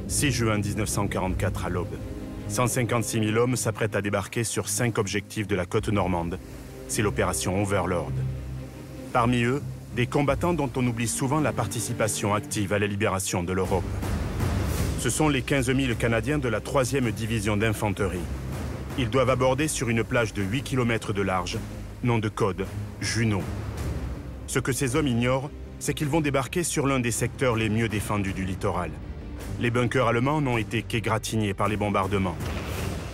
6 juin 1944 à l'aube. 156 000 hommes s'apprêtent à débarquer sur 5 objectifs de la côte normande. C'est l'opération Overlord. Parmi eux, des combattants dont on oublie souvent la participation active à la libération de l'Europe. Ce sont les 15 000 Canadiens de la 3e division d'infanterie. Ils doivent aborder sur une plage de 8 km de large, nom de code, Juno. Ce que ces hommes ignorent, c'est qu'ils vont débarquer sur l'un des secteurs les mieux défendus du littoral. Les bunkers allemands n'ont été qu'égratignés par les bombardements.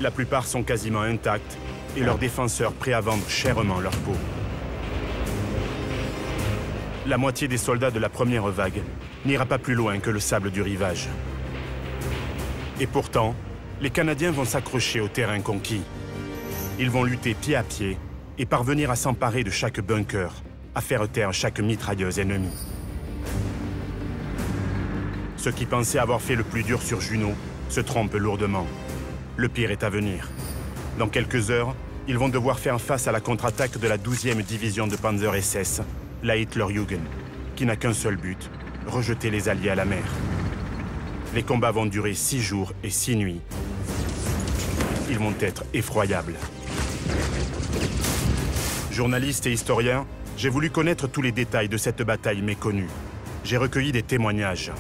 La plupart sont quasiment intacts et leurs défenseurs prêts à vendre chèrement leur peau. La moitié des soldats de la première vague n'ira pas plus loin que le sable du rivage. Et pourtant, les Canadiens vont s'accrocher au terrain conquis. Ils vont lutter pied à pied et parvenir à s'emparer de chaque bunker, à faire taire chaque mitrailleuse ennemie. Ceux qui pensaient avoir fait le plus dur sur Juno se trompent lourdement. Le pire est à venir. Dans quelques heures, ils vont devoir faire face à la contre-attaque de la 12e division de Panzer SS, la Hitlerjugend, qui n'a qu'un seul but, rejeter les Alliés à la mer. Les combats vont durer 6 jours et 6 nuits. Ils vont être effroyables. Journaliste et historien, j'ai voulu connaître tous les détails de cette bataille méconnue. J'ai recueilli des témoignages.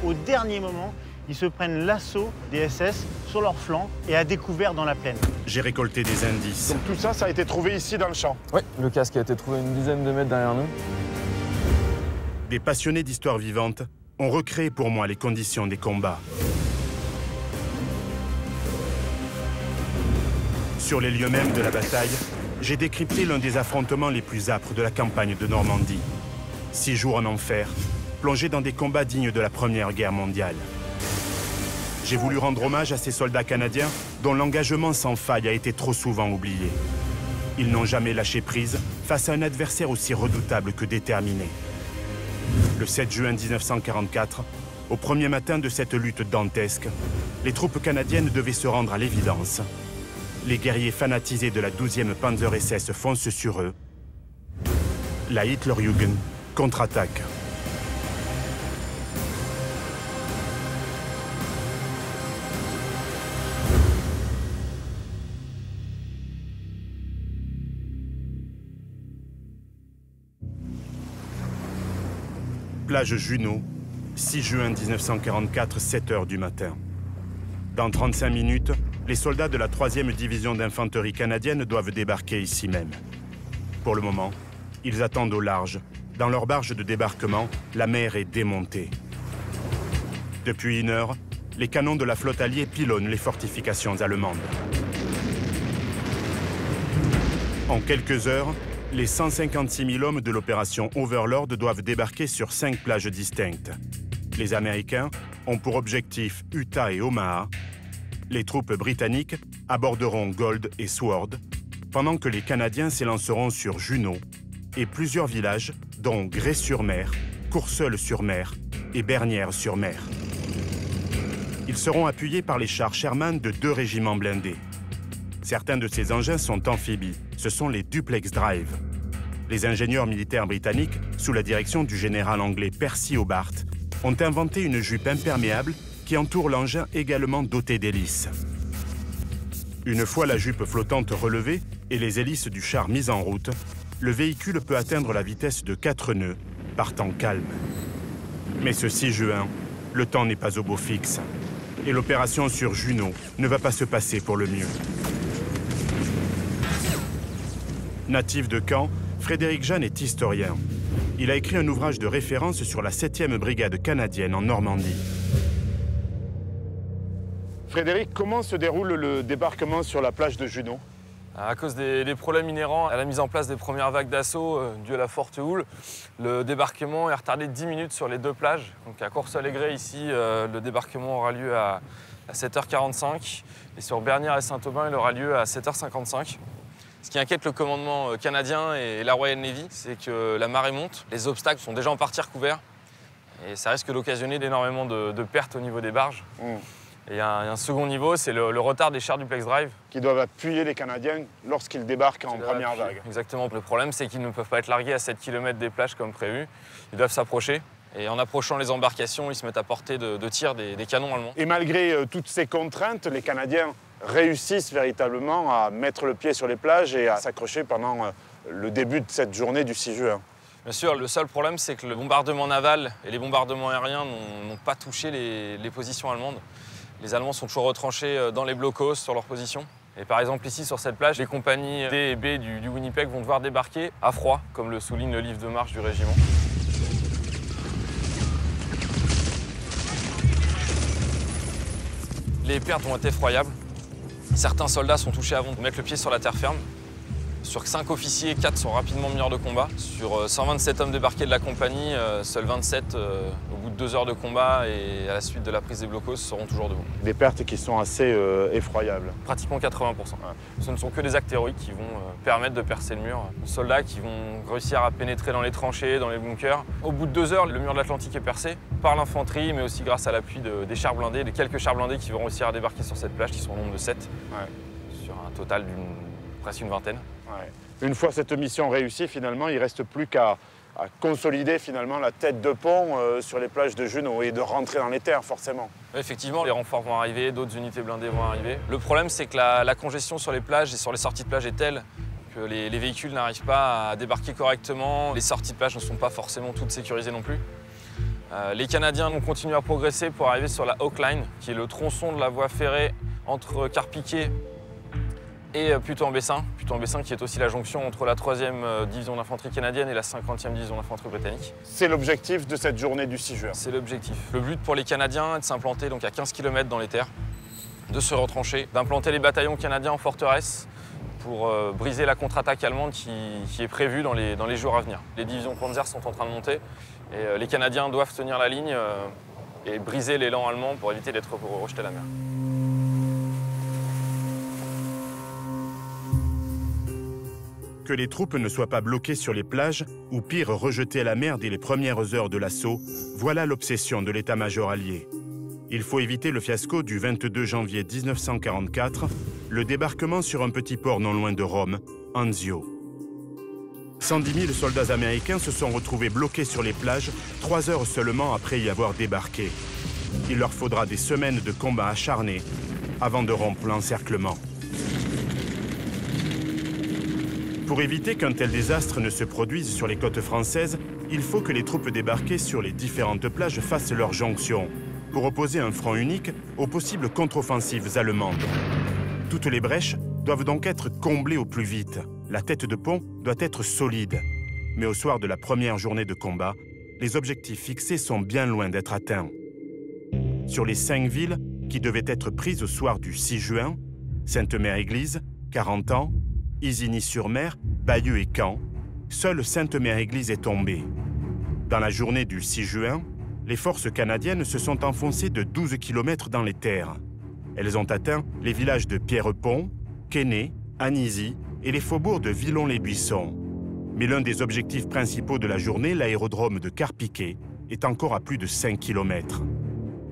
Au dernier moment, ils se prennent l'assaut des SS sur leur flanc et à découvert dans la plaine. J'ai récolté des indices. Donc tout ça, ça a été trouvé ici dans le champ? Oui, le casque a été trouvé une dizaine de mètres derrière nous. Des passionnés d'histoire vivante ont recréé pour moi les conditions des combats. Sur les lieux mêmes de la bataille, j'ai décrypté l'un des affrontements les plus âpres de la campagne de Normandie. 6 jours en enfer, plongés dans des combats dignes de la Première Guerre mondiale. J'ai voulu rendre hommage à ces soldats canadiens dont l'engagement sans faille a été trop souvent oublié. Ils n'ont jamais lâché prise face à un adversaire aussi redoutable que déterminé. Le 7 juin 1944, au premier matin de cette lutte dantesque, les troupes canadiennes devaient se rendre à l'évidence. Les guerriers fanatisés de la 12e Panzer SS foncent sur eux. La Hitlerjugend contre-attaque. Plage Juno, 6 juin 1944, 7 h du matin. Dans 35 minutes, les soldats de la 3e division d'infanterie canadienne doivent débarquer ici même. Pour le moment, ils attendent au large. Dans leur barge de débarquement, la mer est démontée. Depuis 1 heure, les canons de la flotte alliée pilonnent les fortifications allemandes. En quelques heures, les 156 000 hommes de l'opération Overlord doivent débarquer sur 5 plages distinctes. Les Américains ont pour objectif Utah et Omaha. Les troupes britanniques aborderont Gold et Sword, pendant que les Canadiens s'élanceront sur Juno et plusieurs villages, dont Grès-sur-Mer, Courseulles-sur-Mer et Bernières-sur-Mer. Ils seront appuyés par les chars Sherman de 2 régiments blindés. Certains de ces engins sont amphibies. Ce sont les Duplex Drive. Les ingénieurs militaires britanniques, sous la direction du général anglais Percy Hobart, ont inventé une jupe imperméable qui entoure l'engin également doté d'hélices. Une fois la jupe flottante relevée et les hélices du char mises en route, le véhicule peut atteindre la vitesse de 4 nœuds, par temps calme. Mais ce 6 juin, le temps n'est pas au beau fixe. Et l'opération sur Juno ne va pas se passer pour le mieux. Natif de Caen, Frédéric Jeanne est historien. Il a écrit un ouvrage de référence sur la 7e brigade canadienne en Normandie. Frédéric, comment se déroule le débarquement sur la plage de Juno? À cause des problèmes inhérents à la mise en place des premières vagues d'assaut dues à la forte houle, le débarquement est retardé de 10 minutes sur les 2 plages. Donc à Courseulles-et-Grès, ici, le débarquement aura lieu à 7 h 45 et sur Bernières et Saint-Aubin, il aura lieu à 7 h 55. Ce qui inquiète le commandement canadien et la Royal Navy, c'est que la marée monte, les obstacles sont déjà en partie recouverts et ça risque d'occasionner énormément de pertes au niveau des barges. Et il y a un second niveau, c'est le retard des chars Duplex Drive. Qui doivent appuyer les Canadiens lorsqu'ils débarquent en première vague. Exactement. Le problème, c'est qu'ils ne peuvent pas être largués à 7 km des plages comme prévu. Ils doivent s'approcher. Et en approchant les embarcations, ils se mettent à portée de tir des canons allemands. Et malgré toutes ces contraintes, les Canadiens réussissent véritablement à mettre le pied sur les plages et à s'accrocher pendant le début de cette journée du 6 juin. Bien sûr, le seul problème, c'est que le bombardement naval et les bombardements aériens n'ont pas touché les positions allemandes. Les Allemands sont toujours retranchés dans les blocos sur leurs positions. Et par exemple, ici, sur cette plage, les compagnies D et B du Winnipeg vont devoir débarquer à froid, comme le souligne le livre de marche du régiment. Les pertes vont être effroyables. Certains soldats sont touchés avant de mettre le pied sur la terre ferme. Sur 5 officiers, 4 sont rapidement meneurs de combat. Sur 127 hommes débarqués de la compagnie, seuls 27, au bout de 2 heures de combat et à la suite de la prise des blocos, seront toujours debout. Des pertes qui sont assez effroyables. Pratiquement 80%. Ce ne sont que des actes héroïques qui vont permettre de percer le mur. Les soldats qui vont réussir à pénétrer dans les tranchées, dans les bunkers. Au bout de 2 heures, le mur de l'Atlantique est percé par l'infanterie, mais aussi grâce à l'appui des chars blindés, des quelques chars blindés qui vont réussir à débarquer sur cette plage, qui sont au nombre de 7, sur un total presque une vingtaine. Ouais. Une fois cette mission réussie, finalement, il ne reste plus qu'à consolider finalement la tête de pont sur les plages de Juneau et de rentrer dans les terres, forcément. Effectivement, les renforts vont arriver, d'autres unités blindées vont arriver. Le problème, c'est que la congestion sur les plages et sur les sorties de plage est telle que les véhicules n'arrivent pas à débarquer correctement. Les sorties de plage ne sont pas forcément toutes sécurisées non plus. Les Canadiens vont continuer à progresser pour arriver sur la Oak Line, qui est le tronçon de la voie ferrée entre Carpiquet et Puteaux-en-Bessin. Puteaux-en-Bessin qui est aussi la jonction entre la 3e division d'infanterie canadienne et la 50e division d'infanterie britannique. C'est l'objectif de cette journée du 6 juin. C'est l'objectif. Le but pour les Canadiens est de s'implanter donc à 15 km dans les terres, de se retrancher, d'implanter les bataillons canadiens en forteresse pour briser la contre-attaque allemande qui est prévue dans les jours à venir. Les divisions Panzer sont en train de monter et les Canadiens doivent tenir la ligne et briser l'élan allemand pour éviter d'être rejetés à la mer. Que les troupes ne soient pas bloquées sur les plages, ou pire, rejetées à la mer dès les premières heures de l'assaut, voilà l'obsession de l'état-major allié. Il faut éviter le fiasco du 22 janvier 1944, le débarquement sur un petit port non loin de Rome, Anzio. 110 000 soldats américains se sont retrouvés bloqués sur les plages 3 heures seulement après y avoir débarqué. Il leur faudra des semaines de combats acharnés avant de rompre l'encerclement. Pour éviter qu'un tel désastre ne se produise sur les côtes françaises, il faut que les troupes débarquées sur les différentes plages fassent leur jonction, pour opposer un front unique aux possibles contre-offensives allemandes. Toutes les brèches doivent donc être comblées au plus vite. La tête de pont doit être solide. Mais au soir de la première journée de combat, les objectifs fixés sont bien loin d'être atteints. Sur les 5 villes qui devaient être prises au soir du 6 juin, Sainte-Mère-Église, 40 ans, Isigny-sur-Mer, Bayeux et Caen, seule Sainte-Mère-Église est tombée. Dans la journée du 6 juin, les forces canadiennes se sont enfoncées de 12 km dans les terres. Elles ont atteint les villages de Pierrepont, Quesnay, Anizy et les faubourgs de Villon-les-Buissons. Mais l'un des objectifs principaux de la journée, l'aérodrome de Carpiquet, est encore à plus de 5 km.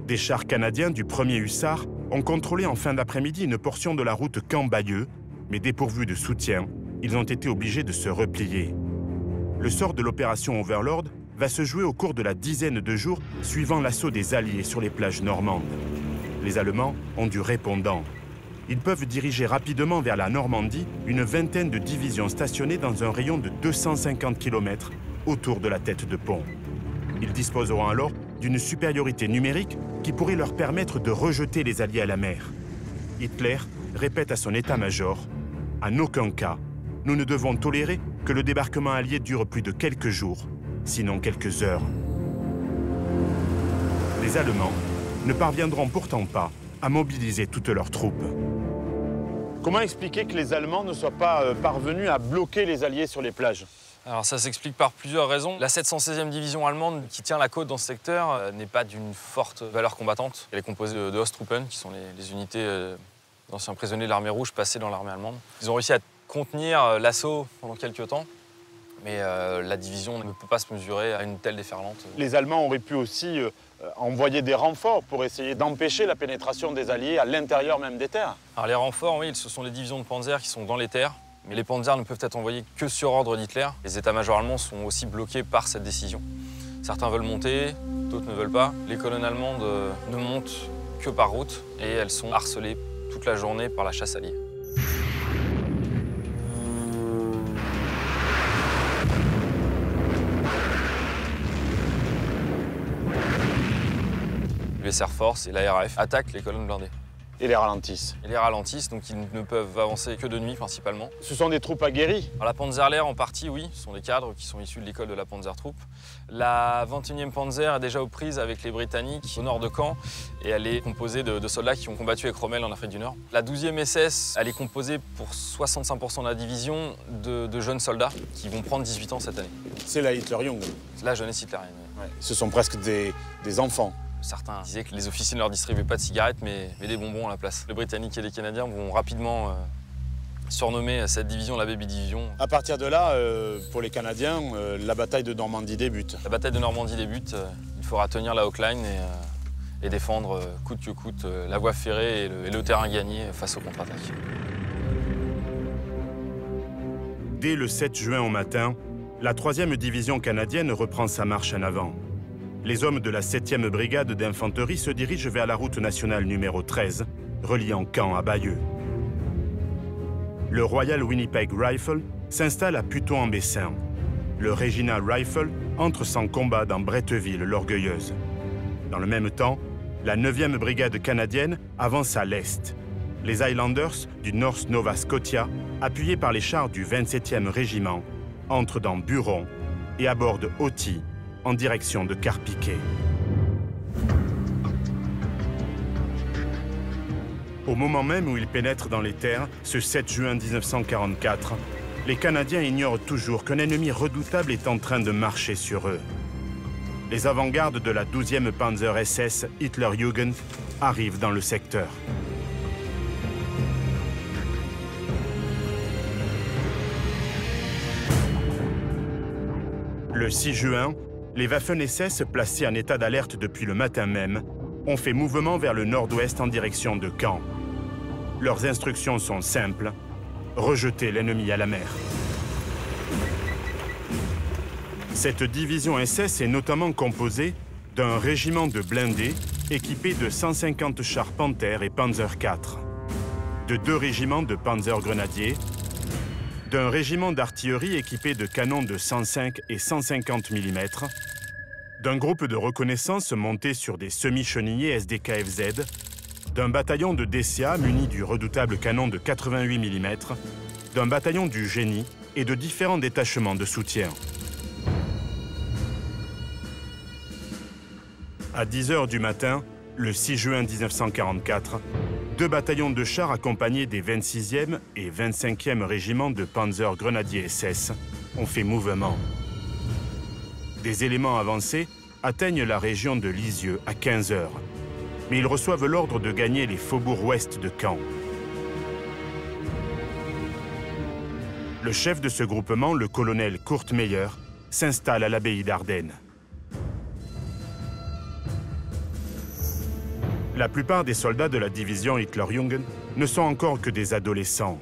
Des chars canadiens du 1er hussard ont contrôlé en fin d'après-midi une portion de la route Caen-Bayeux, mais dépourvus de soutien, ils ont été obligés de se replier. Le sort de l'opération Overlord va se jouer au cours de la dizaine de jours suivant l'assaut des Alliés sur les plages normandes. Les Allemands ont du répondant. Ils peuvent diriger rapidement vers la Normandie une vingtaine de divisions stationnées dans un rayon de 250 km autour de la tête de pont. Ils disposeront alors d'une supériorité numérique qui pourrait leur permettre de rejeter les Alliés à la mer. Hitler répète à son état-major « En aucun cas, nous ne devons tolérer que le débarquement allié dure plus de quelques jours, sinon quelques heures. » Les Allemands ne parviendront pourtant pas à mobiliser toutes leurs troupes. Comment expliquer que les Allemands ne soient pas parvenus à bloquer les Alliés sur les plages? Alors ça s'explique par plusieurs raisons. La 716e division allemande qui tient la côte dans ce secteur n'est pas d'une forte valeur combattante. Elle est composée de Osttruppen, qui sont les unités d'anciens prisonniers de l'armée rouge passés dans l'armée allemande. Ils ont réussi à contenir l'assaut pendant quelques temps, mais la division ne peut pas se mesurer à une telle déferlante. Les Allemands auraient pu aussi envoyer des renforts pour essayer d'empêcher la pénétration des Alliés à l'intérieur même des terres. Alors les renforts, oui, ce sont les divisions de Panzer qui sont dans les terres, mais les Panzer ne peuvent être envoyés que sur ordre d'Hitler. Les états-majors allemands sont aussi bloqués par cette décision. Certains veulent monter, d'autres ne veulent pas. Les colonnes allemandes ne montent que par route et elles sont harcelées toute la journée par la chasse alliée. Les Air Force et la RAF attaquent les colonnes blindées. Et les ralentissent. Et les ralentissent, donc ils ne peuvent avancer que de nuit principalement. Ce sont des troupes aguerries. Alors, la Panzerlehr en partie, oui, ce sont des cadres qui sont issus de l'école de la Panzertruppe. La 21e Panzer est déjà aux prises avec les Britanniques au nord de Caen et elle est composée de soldats qui ont combattu avec Rommel en Afrique du Nord. La 12e SS, elle est composée pour 65% de la division de jeunes soldats qui vont prendre 18 ans cette année. C'est la Hitler-Jugend. La jeunesse hitlérienne. Ouais. Ce sont presque des enfants. Certains disaient que les officiers ne leur distribuaient pas de cigarettes, mais des bonbons à la place. Les Britanniques et les Canadiens vont rapidement surnommer cette division la Baby Division. À partir de là, pour les Canadiens, la bataille de Normandie débute. La bataille de Normandie débute. Il faudra tenir la Oak Line et défendre coûte que coûte la voie ferrée et le terrain gagné face aux contre-attaques. Dès le 7 juin au matin, la 3e division canadienne reprend sa marche en avant. Les hommes de la 7e brigade d'infanterie se dirigent vers la route nationale numéro 13, reliant Caen à Bayeux. Le Royal Winnipeg Rifle s'installe à Putot-en-Bessin. Le Regina Rifle entre sans combat dans Bretteville-l'Orgueilleuse. Dans le même temps, la 9e brigade canadienne avance à l'est. Les Highlanders du North Nova Scotia, appuyés par les chars du 27e régiment, entrent dans Buron et abordent Auty, en direction de Carpiquet. Au moment même où ils pénètrent dans les terres, ce 7 juin 1944, les Canadiens ignorent toujours qu'un ennemi redoutable est en train de marcher sur eux. Les avant-gardes de la 12e Panzer SS Hitler-Jugend arrivent dans le secteur. Le 6 juin, les Waffen-SS, placés en état d'alerte depuis le matin même, ont fait mouvement vers le nord-ouest en direction de Caen. Leurs instructions sont simples, rejeter l'ennemi à la mer. Cette division SS est notamment composée d'un régiment de blindés équipé de 150 chars Panther et Panzer IV, de 2 régiments de Panzer Grenadiers, d'un régiment d'artillerie équipé de canons de 105 et 150 mm, d'un groupe de reconnaissance monté sur des semi-chenillés SDKFZ, d'un bataillon de DCA muni du redoutable canon de 88 mm, d'un bataillon du génie et de différents détachements de soutien. À 10 h du matin, le 6 juin 1944, 2 bataillons de chars accompagnés des 26e et 25e régiments de Panzer Grenadier SS ont fait mouvement. Des éléments avancés atteignent la région de Lisieux à 15 h, mais ils reçoivent l'ordre de gagner les faubourgs ouest de Caen. Le chef de ce groupement, le colonel Kurt Meyer, s'installe à l'abbaye d'Ardennes. La plupart des soldats de la division Hitler-Jugend ne sont encore que des adolescents.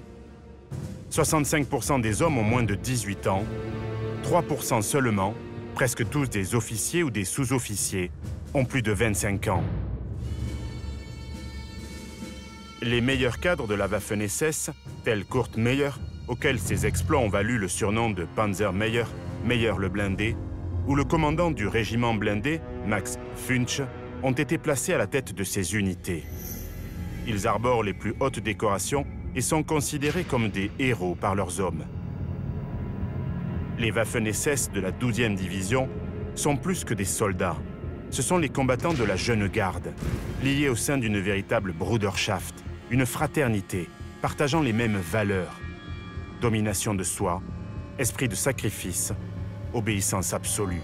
65% des hommes ont moins de 18 ans, 3% seulement, presque tous des officiers ou des sous-officiers, ont plus de 25 ans. Les meilleurs cadres de la Waffen-SS, tels Kurt Meyer, auquel ses exploits ont valu le surnom de Panzer Meyer, Meyer le blindé, ou le commandant du régiment blindé, Max Funch, ont été placés à la tête de ces unités. Ils arborent les plus hautes décorations et sont considérés comme des héros par leurs hommes. Les Waffen-SS de la 12e division sont plus que des soldats. Ce sont les combattants de la jeune garde, liés au sein d'une véritable Bruderschaft, une fraternité, partageant les mêmes valeurs. Domination de soi, esprit de sacrifice, obéissance absolue.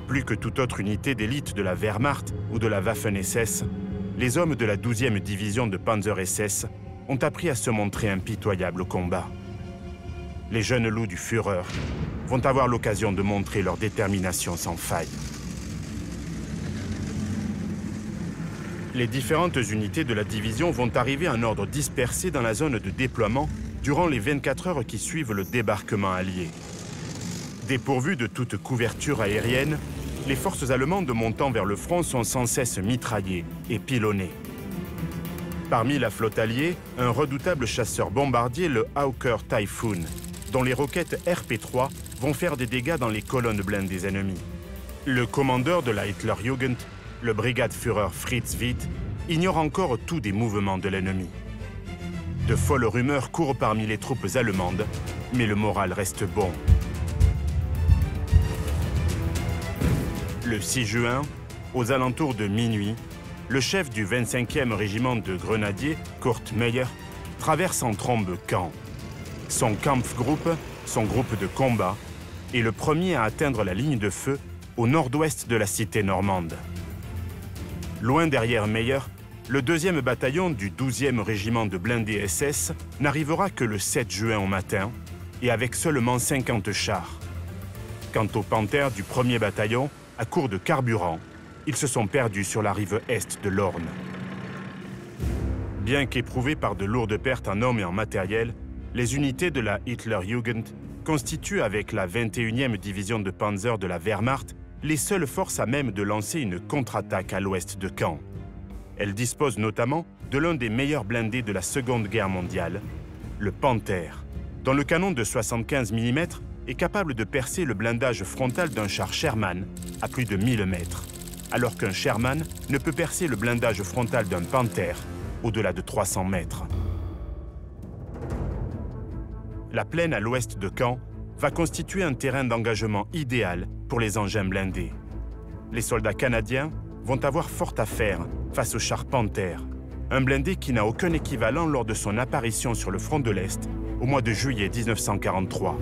Plus que toute autre unité d'élite de la Wehrmacht ou de la Waffen-SS, les hommes de la 12e division de Panzer SS ont appris à se montrer impitoyables au combat. Les jeunes loups du Führer vont avoir l'occasion de montrer leur détermination sans faille. Les différentes unités de la division vont arriver en ordre dispersé dans la zone de déploiement durant les 24 heures qui suivent le débarquement allié. Dépourvues de toute couverture aérienne, les forces allemandes montant vers le front sont sans cesse mitraillées et pilonnées. Parmi la flotte alliée, un redoutable chasseur-bombardier, le Hawker Typhoon, dont les roquettes RP-3 vont faire des dégâts dans les colonnes blindées ennemies. Le commandeur de la Hitlerjugend, le Brigadeführer Fritz Witt, ignore encore tout des mouvements de l'ennemi. De folles rumeurs courent parmi les troupes allemandes, mais le moral reste bon. Le 6 juin, aux alentours de minuit, le chef du 25e régiment de grenadiers, Kurt Meyer, traverse en trombe Caen. Son Kampfgruppe, son groupe de combat, est le premier à atteindre la ligne de feu au nord-ouest de la cité normande. Loin derrière Meyer, le 2e bataillon du 12e régiment de blindés SS n'arrivera que le 7 juin au matin et avec seulement 50 chars. Quant aux panthères du 1er bataillon, à court de carburant, ils se sont perdus sur la rive est de l'Orne. Bien qu'éprouvés par de lourdes pertes en hommes et en matériel, les unités de la Hitlerjugend constituent avec la 21e division de Panzer de la Wehrmacht les seules forces à même de lancer une contre-attaque à l'ouest de Caen. Elles disposent notamment de l'un des meilleurs blindés de la Seconde Guerre mondiale, le Panther, dont le canon de 75 mm est capable de percer le blindage frontal d'un char Sherman à plus de 1000 mètres, alors qu'un Sherman ne peut percer le blindage frontal d'un Panther au-delà de 300 mètres. La plaine à l'ouest de Caen va constituer un terrain d'engagement idéal pour les engins blindés. Les soldats canadiens vont avoir fort à faire face au char Panther, un blindé qui n'a aucun équivalent lors de son apparition sur le front de l'Est au mois de juillet 1943.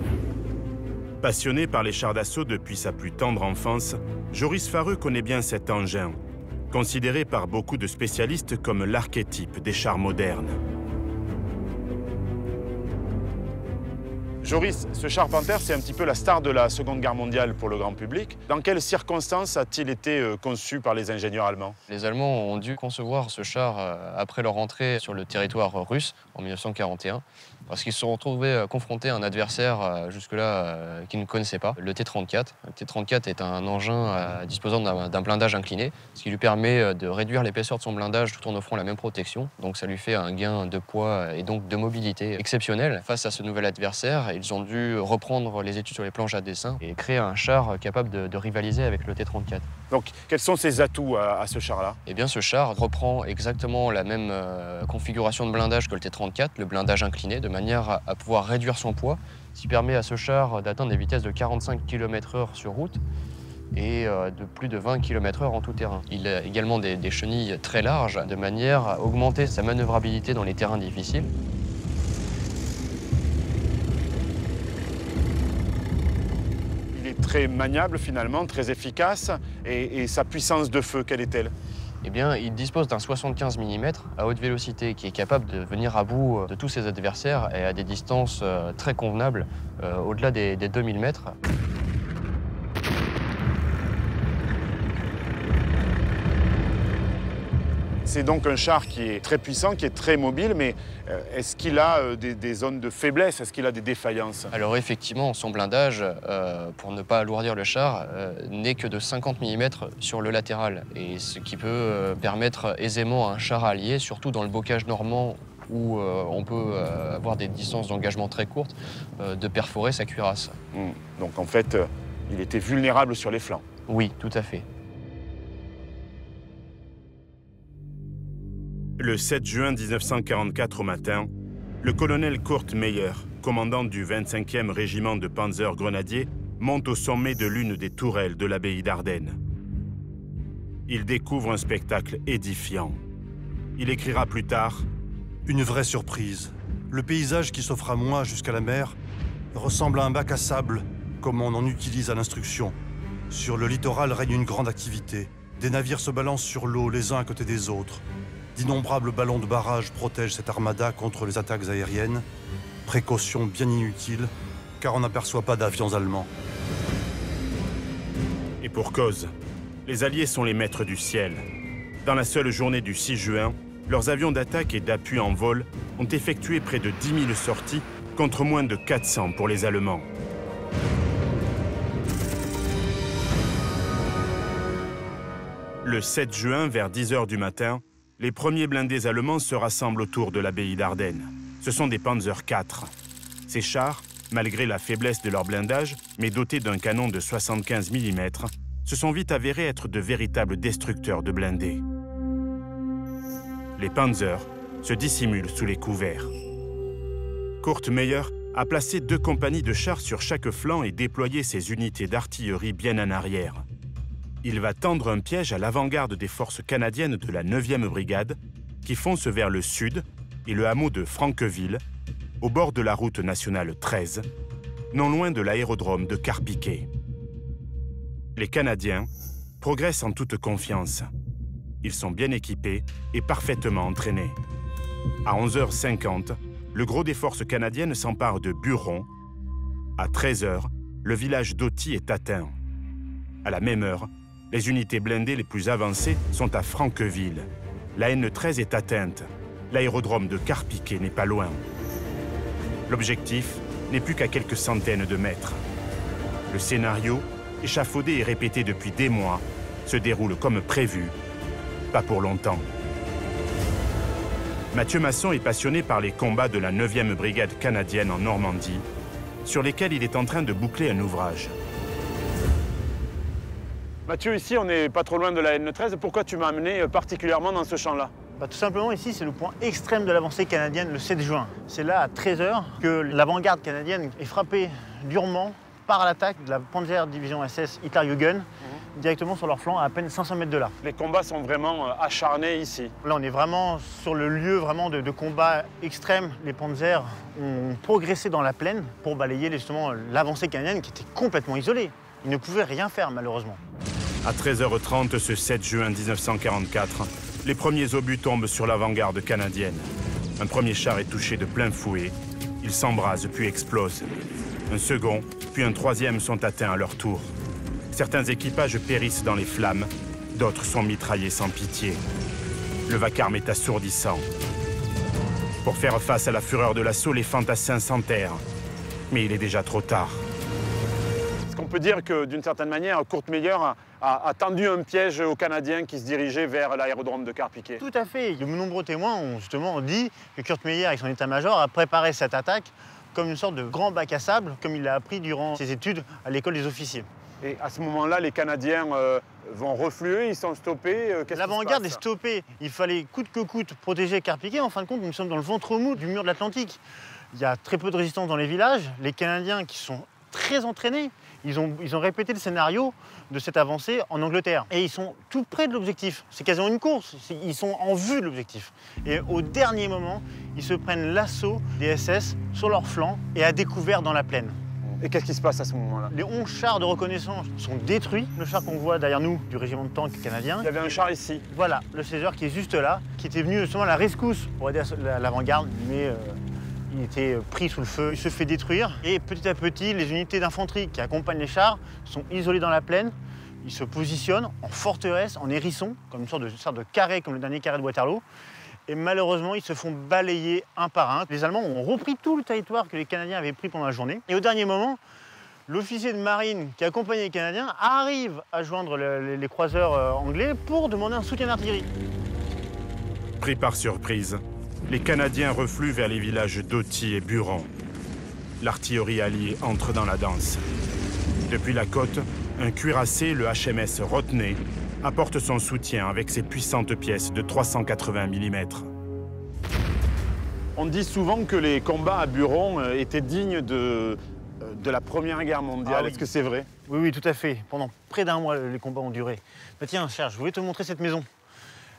Passionné par les chars d'assaut depuis sa plus tendre enfance, Joris Fareux connaît bien cet engin, considéré par beaucoup de spécialistes comme l'archétype des chars modernes. Joris, ce char Panther, c'est un petit peu la star de la Seconde Guerre mondiale pour le grand public. Dans quelles circonstances a-t-il été conçu par les ingénieurs allemands? Les Allemands ont dû concevoir ce char après leur entrée sur le territoire russe en 1941, parce qu'ils se sont retrouvés confrontés à un adversaire jusque-là qu'ils ne connaissaient pas, le T-34. Le T-34 est un engin disposant d'un blindage incliné, ce qui lui permet de réduire l'épaisseur de son blindage tout en offrant la même protection. Donc ça lui fait un gain de poids et donc de mobilité exceptionnel. Face à ce nouvel adversaire, ils ont dû reprendre les études sur les planches à dessin et créer un char capable de rivaliser avec le T-34. Donc, quels sont ses atouts à ce char-là? Eh bien, ce char reprend exactement la même configuration de blindage que le T-34, le blindage incliné, de manière à pouvoir réduire son poids, ce qui permet à ce char d'atteindre des vitesses de 45 km/h sur route et de plus de 20 km/h en tout terrain. Il a également des chenilles très larges, de manière à augmenter sa manœuvrabilité dans les terrains difficiles. Très maniable finalement, très efficace. Et sa puissance de feu, quelle est-elle? Eh bien, il dispose d'un 75 mm à haute vélocité qui est capable de venir à bout de tous ses adversaires et à des distances très convenables, au-delà des 2000 mètres. C'est donc un char qui est très puissant, qui est très mobile, mais est-ce qu'il a des zones de faiblesse? Est-ce qu'il a des défaillances? Alors effectivement, son blindage, pour ne pas alourdir le char, n'est que de 50 mm sur le latéral, et ce qui peut permettre aisément à un char allié, surtout dans le bocage normand où on peut avoir des distances d'engagement très courtes, de perforer sa cuirasse. Donc en fait, il était vulnérable sur les flancs. Oui, tout à fait. Le 7 juin 1944 au matin, le colonel Kurt Meyer, commandant du 25e régiment de Panzer grenadiers, monte au sommet de l'une des tourelles de l'abbaye d'Ardenne. Il découvre un spectacle édifiant. Il écrira plus tard « Une vraie surprise. Le paysage qui s'offre à moi jusqu'à la mer ressemble à un bac à sable, comme on en utilise à l'instruction. Sur le littoral règne une grande activité. Des navires se balancent sur l'eau les uns à côté des autres. D'innombrables ballons de barrage protègent cette armada contre les attaques aériennes. Précaution bien inutile, car on n'aperçoit pas d'avions allemands. » Et pour cause, les Alliés sont les maîtres du ciel. Dans la seule journée du 6 juin, leurs avions d'attaque et d'appui en vol ont effectué près de 10 000 sorties contre moins de 400 pour les Allemands. Le 7 juin, vers 10 h du matin, les premiers blindés allemands se rassemblent autour de l'abbaye d'Ardennes. Ce sont des Panzer IV. Ces chars, malgré la faiblesse de leur blindage, mais dotés d'un canon de 75 mm, se sont vite avérés être de véritables destructeurs de blindés. Les Panzer se dissimulent sous les couverts. Kurt Meyer a placé 2 compagnies de chars sur chaque flanc et déployé ses unités d'artillerie bien en arrière. Il va tendre un piège à l'avant-garde des forces canadiennes de la 9e brigade qui fonce vers le sud et le hameau de Franqueville, au bord de la route nationale 13, non loin de l'aérodrome de Carpiquet. Les Canadiens progressent en toute confiance. Ils sont bien équipés et parfaitement entraînés. À 11h50, le gros des forces canadiennes s'empare de Buron. À 13h, le village d'Auty est atteint. À la même heure, les unités blindées les plus avancées sont à Franqueville. La N13 est atteinte. L'aérodrome de Carpiquet n'est pas loin. L'objectif n'est plus qu'à quelques centaines de mètres. Le scénario, échafaudé et répété depuis des mois, se déroule comme prévu, pas pour longtemps. Mathieu Masson est passionné par les combats de la 9e brigade canadienne en Normandie, sur lesquels il est en train de boucler un ouvrage. Mathieu, ici, on n'est pas trop loin de la N13. Pourquoi tu m'as amené particulièrement dans ce champ-là? Tout simplement, ici, c'est le point extrême de l'avancée canadienne le 7 juin. C'est là, à 13 h, que l'avant-garde canadienne est frappée durement par l'attaque de la Panzer Division SS Hitlerjugend, directement sur leur flanc, à peine 500 mètres de là. Les combats sont vraiment acharnés ici. Là, on est vraiment sur le lieu vraiment de combat extrême. Les Panzers ont progressé dans la plaine pour balayer justement l'avancée canadienne qui était complètement isolée. Ils ne pouvaient rien faire, malheureusement. À 13h30, ce 7 juin 1944, les premiers obus tombent sur l'avant-garde canadienne. Un premier char est touché de plein fouet. Il s'embrase puis explose. Un second, puis un troisième sont atteints à leur tour. Certains équipages périssent dans les flammes, d'autres sont mitraillés sans pitié. Le vacarme est assourdissant. Pour faire face à la fureur de l'assaut, les fantassins s'enterrent. Mais il est déjà trop tard. Est-ce qu'on peut dire que, d'une certaine manière, Kurt Meyer a tendu un piège aux Canadiens qui se dirigeaient vers l'aérodrome de Carpiquet? Tout à fait. De nombreux témoins ont justement dit que Kurt Meyer, avec son état-major, a préparé cette attaque comme une sorte de grand bac à sable, comme il l'a appris durant ses études à l'école des officiers. Et à ce moment-là, les Canadiens vont refluer, ils sont stoppés. L'avant-garde est stoppée. Il fallait coûte que coûte protéger Carpiquet. En fin de compte, nous sommes dans le ventre mou du mur de l'Atlantique. Il y a très peu de résistance dans les villages. Les Canadiens qui sont très entraînés, ils ont répété le scénario de cette avancée en Angleterre. Et ils sont tout près de l'objectif. C'est quasiment une course. Ils sont en vue de l'objectif. Et au dernier moment, ils se prennent l'assaut des SS sur leur flanc et à découvert dans la plaine. Et qu'est-ce qui se passe à ce moment-là? Les 11 chars de reconnaissance sont détruits. Le char qu'on voit derrière nous, du régiment de tanks canadien. Il y avait un char ici. Voilà, le César qui est juste là, qui était venu justement à la rescousse pour aider l'avant-garde, mais il était pris sous le feu, il se fait détruire. Et petit à petit, les unités d'infanterie qui accompagnent les chars sont isolées dans la plaine. Ils se positionnent en forteresse, en hérisson, comme une sorte de carré, comme le dernier carré de Waterloo. Et malheureusement, ils se font balayer un par un. Les Allemands ont repris tout le territoire que les Canadiens avaient pris pendant la journée. Et au dernier moment, l'officier de marine qui accompagnait les Canadiens arrive à joindre les croiseurs anglais pour demander un soutien d'artillerie. Pris par surprise, les Canadiens refluent vers les villages d'Auty et Buron. L'artillerie alliée entre dans la danse. Depuis la côte, un cuirassé, le HMS Rodney, apporte son soutien avec ses puissantes pièces de 380 mm. On dit souvent que les combats à Buron étaient dignes de la Première Guerre mondiale. Ah oui. Est-ce que c'est vrai? Oui, oui, tout à fait. Pendant près d'1 mois, les combats ont duré. Mais tiens, Serge, je voulais te montrer cette maison.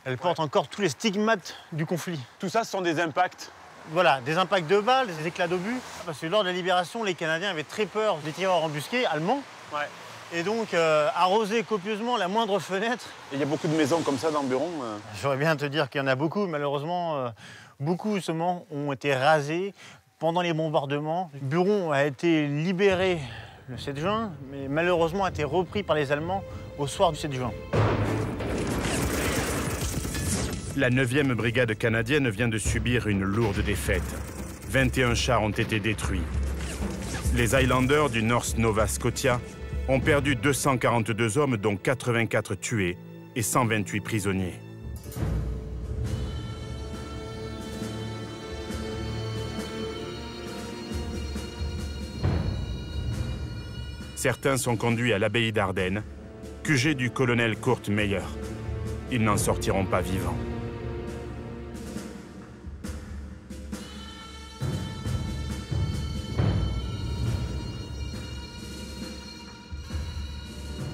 Elle porte encore tous les stigmates du conflit. Tout ça, ce sont des impacts. Voilà, des impacts de balles, des éclats d'obus. Parce que lors de la libération, les Canadiens avaient très peur des tireurs embusqués allemands. Ouais. Et donc, arroser copieusement la moindre fenêtre. Et il y a beaucoup de maisons comme ça dans Buron. J'aurais bien te dire qu'il y en a beaucoup. Malheureusement, beaucoup seulement ont été rasés pendant les bombardements. Buron a été libéré le 7 juin, mais malheureusement a été repris par les Allemands au soir du 7 juin. La 9e brigade canadienne vient de subir une lourde défaite. 21 chars ont été détruits. Les Highlanders du North Nova Scotia ont perdu 242 hommes, dont 84 tués et 128 prisonniers. Certains sont conduits à l'abbaye d'Ardenne, QG du colonel Kurt Meyer. Ils n'en sortiront pas vivants.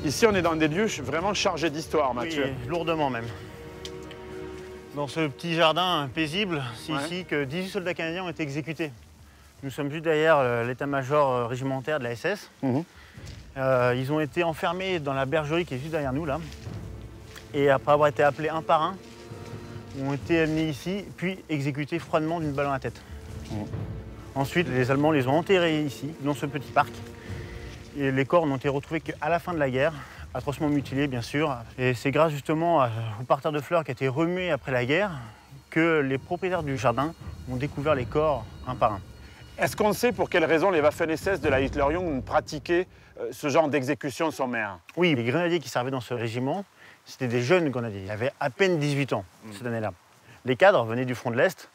Ici, on est dans des lieux vraiment chargés d'histoire, Mathieu. Oui, lourdement même. Dans ce petit jardin paisible, c'est ici que 18 soldats canadiens ont été exécutés. Nous sommes juste derrière l'état-major régimentaire de la SS. Ils ont été enfermés dans la bergerie qui est juste derrière nous, là. Et après avoir été appelés un par un, ont été amenés ici, puis exécutés froidement d'une balle dans la tête. Ensuite, les Allemands les ont enterrés ici, dans ce petit parc. Et les corps n'ont été retrouvés qu'à la fin de la guerre, atrocement mutilés, bien sûr. Et c'est grâce justement au parterre de fleurs qui a été remué après la guerre que les propriétaires du jardin ont découvert les corps un par un. Est-ce qu'on sait pour quelles raisons les Waffen-SS de la Hitlerjugend pratiquaient ce genre d'exécution sommaire? Oui, les grenadiers qui servaient dans ce régiment, c'était des jeunes grenadiers. Ils avaient à peine 18 ans cette année-là. Les cadres venaient du front de l'Est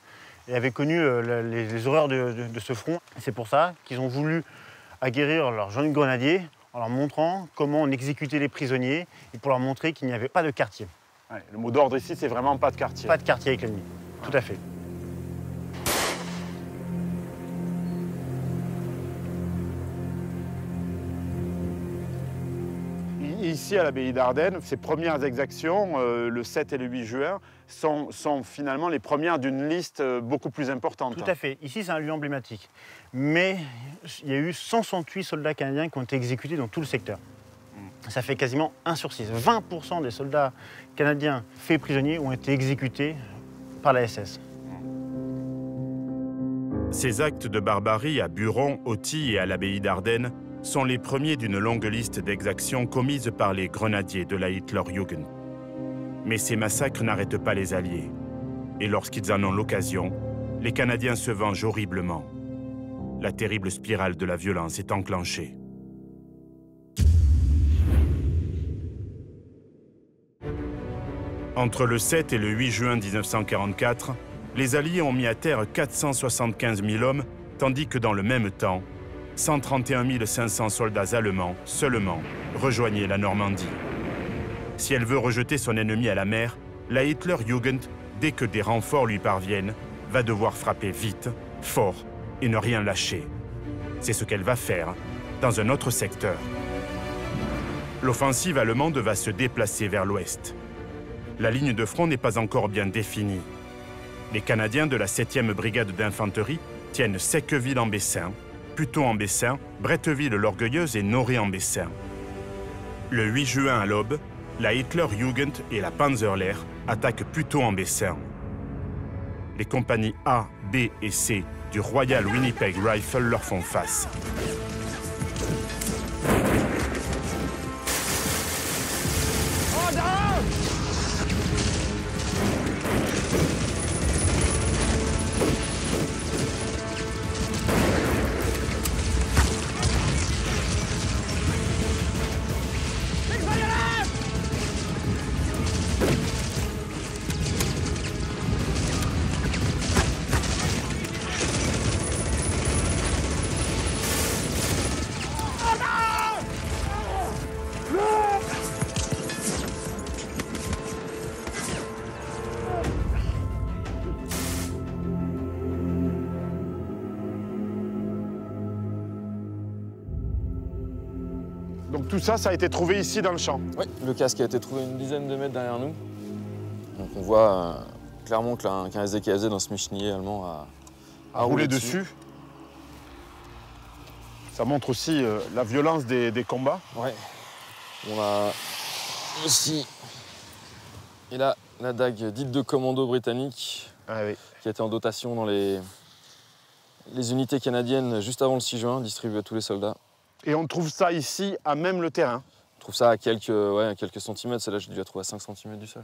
et avaient connu les horreurs de ce front. C'est pour ça qu'ils ont voulu aguerrir leurs jeunes grenadiers en leur montrant comment on exécutait les prisonniers et pour leur montrer qu'il n'y avait pas de quartier. Ouais, le mot d'ordre ici, c'est vraiment pas de quartier. Pas de quartier avec l'ennemi, tout à fait. Ici, à l'abbaye d'Ardenne, ces premières exactions, le 7 et le 8 juin, sont finalement les premières d'une liste beaucoup plus importante. Tout à fait. Ici, c'est un lieu emblématique. Mais il y a eu 168 soldats canadiens qui ont été exécutés dans tout le secteur. Ça fait quasiment 1 sur 6. 20% des soldats canadiens faits prisonniers ont été exécutés par la SS. Ces actes de barbarie à Buron, Auty et à l'abbaye d'Ardenne sont les premiers d'une longue liste d'exactions commises par les grenadiers de la Hitlerjugend. Mais ces massacres n'arrêtent pas les Alliés. Et lorsqu'ils en ont l'occasion, les Canadiens se vengent horriblement. La terrible spirale de la violence est enclenchée. Entre le 7 et le 8 juin 1944, les Alliés ont mis à terre 475 000 hommes, tandis que dans le même temps, 131 500 soldats allemands seulement rejoignaient la Normandie. Si elle veut rejeter son ennemi à la mer, la Hitlerjugend, dès que des renforts lui parviennent, va devoir frapper vite, fort et ne rien lâcher. C'est ce qu'elle va faire dans un autre secteur. L'offensive allemande va se déplacer vers l'ouest. La ligne de front n'est pas encore bien définie. Les Canadiens de la 7e brigade d'infanterie tiennent Secqueville-en-Bessin, Puteaux-en-Bessin, Bretteville-l'Orgueilleuse et Noré-en-Bessin. Le 8 juin à l'aube, la Hitlerjugend et la Panzerlehr attaquent Puteaux-en-Bessin. Les compagnies A, B et C du Royal Winnipeg Rifle leur font face. Donc tout ça, ça a été trouvé ici dans le champ. Oui, le casque a été trouvé une dizaine de mètres derrière nous. Donc on voit clairement qu'un SDKFZ dans ce michnier allemand a roulé dessus. Ça montre aussi la violence des combats. Ouais. On a aussi, et là, la dague dite de commando britannique, qui était en dotation dans les unités canadiennes juste avant le 6 juin, distribuée à tous les soldats. Et on trouve ça ici, à même le terrain. On trouve ça à quelques centimètres. Celle-là, j'ai dû la trouver à 5 cm du sol.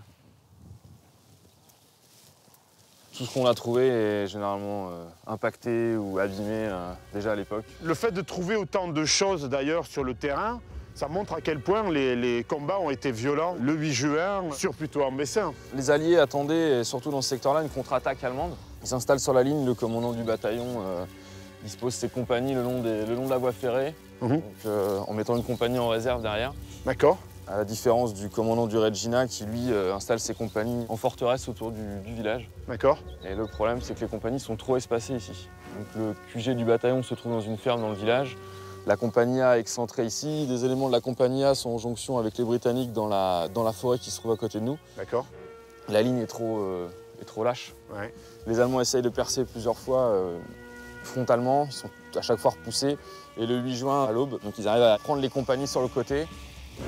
tout ce qu'on a trouvé est généralement impacté ou abîmé déjà à l'époque. Le fait de trouver autant de choses d'ailleurs sur le terrain, ça montre à quel point les combats ont été violents le 8 juin sur Puteaux-en-Bessin. Les Alliés attendaient, surtout dans ce secteur-là, une contre-attaque allemande. Ils s'installent sur la ligne, le commandant du bataillon dispose ses compagnies le long de la voie ferrée, donc, en mettant une compagnie en réserve derrière. D'accord. À la différence du commandant du Regina qui, lui, installe ses compagnies en forteresse autour du village. D'accord. Et le problème, c'est que les compagnies sont trop espacées ici. Donc, le QG du bataillon se trouve dans une ferme dans le village. La compagnie A est excentrée ici. Des éléments de la compagnie A sont en jonction avec les Britanniques dans la forêt qui se trouve à côté de nous. D'accord. La ligne est trop lâche. Ouais. Les Allemands essayent de percer plusieurs fois frontalement. Ils sont à chaque fois repoussés. Et le 8 juin, à l'aube, donc ils arrivent à prendre les compagnies sur le côté,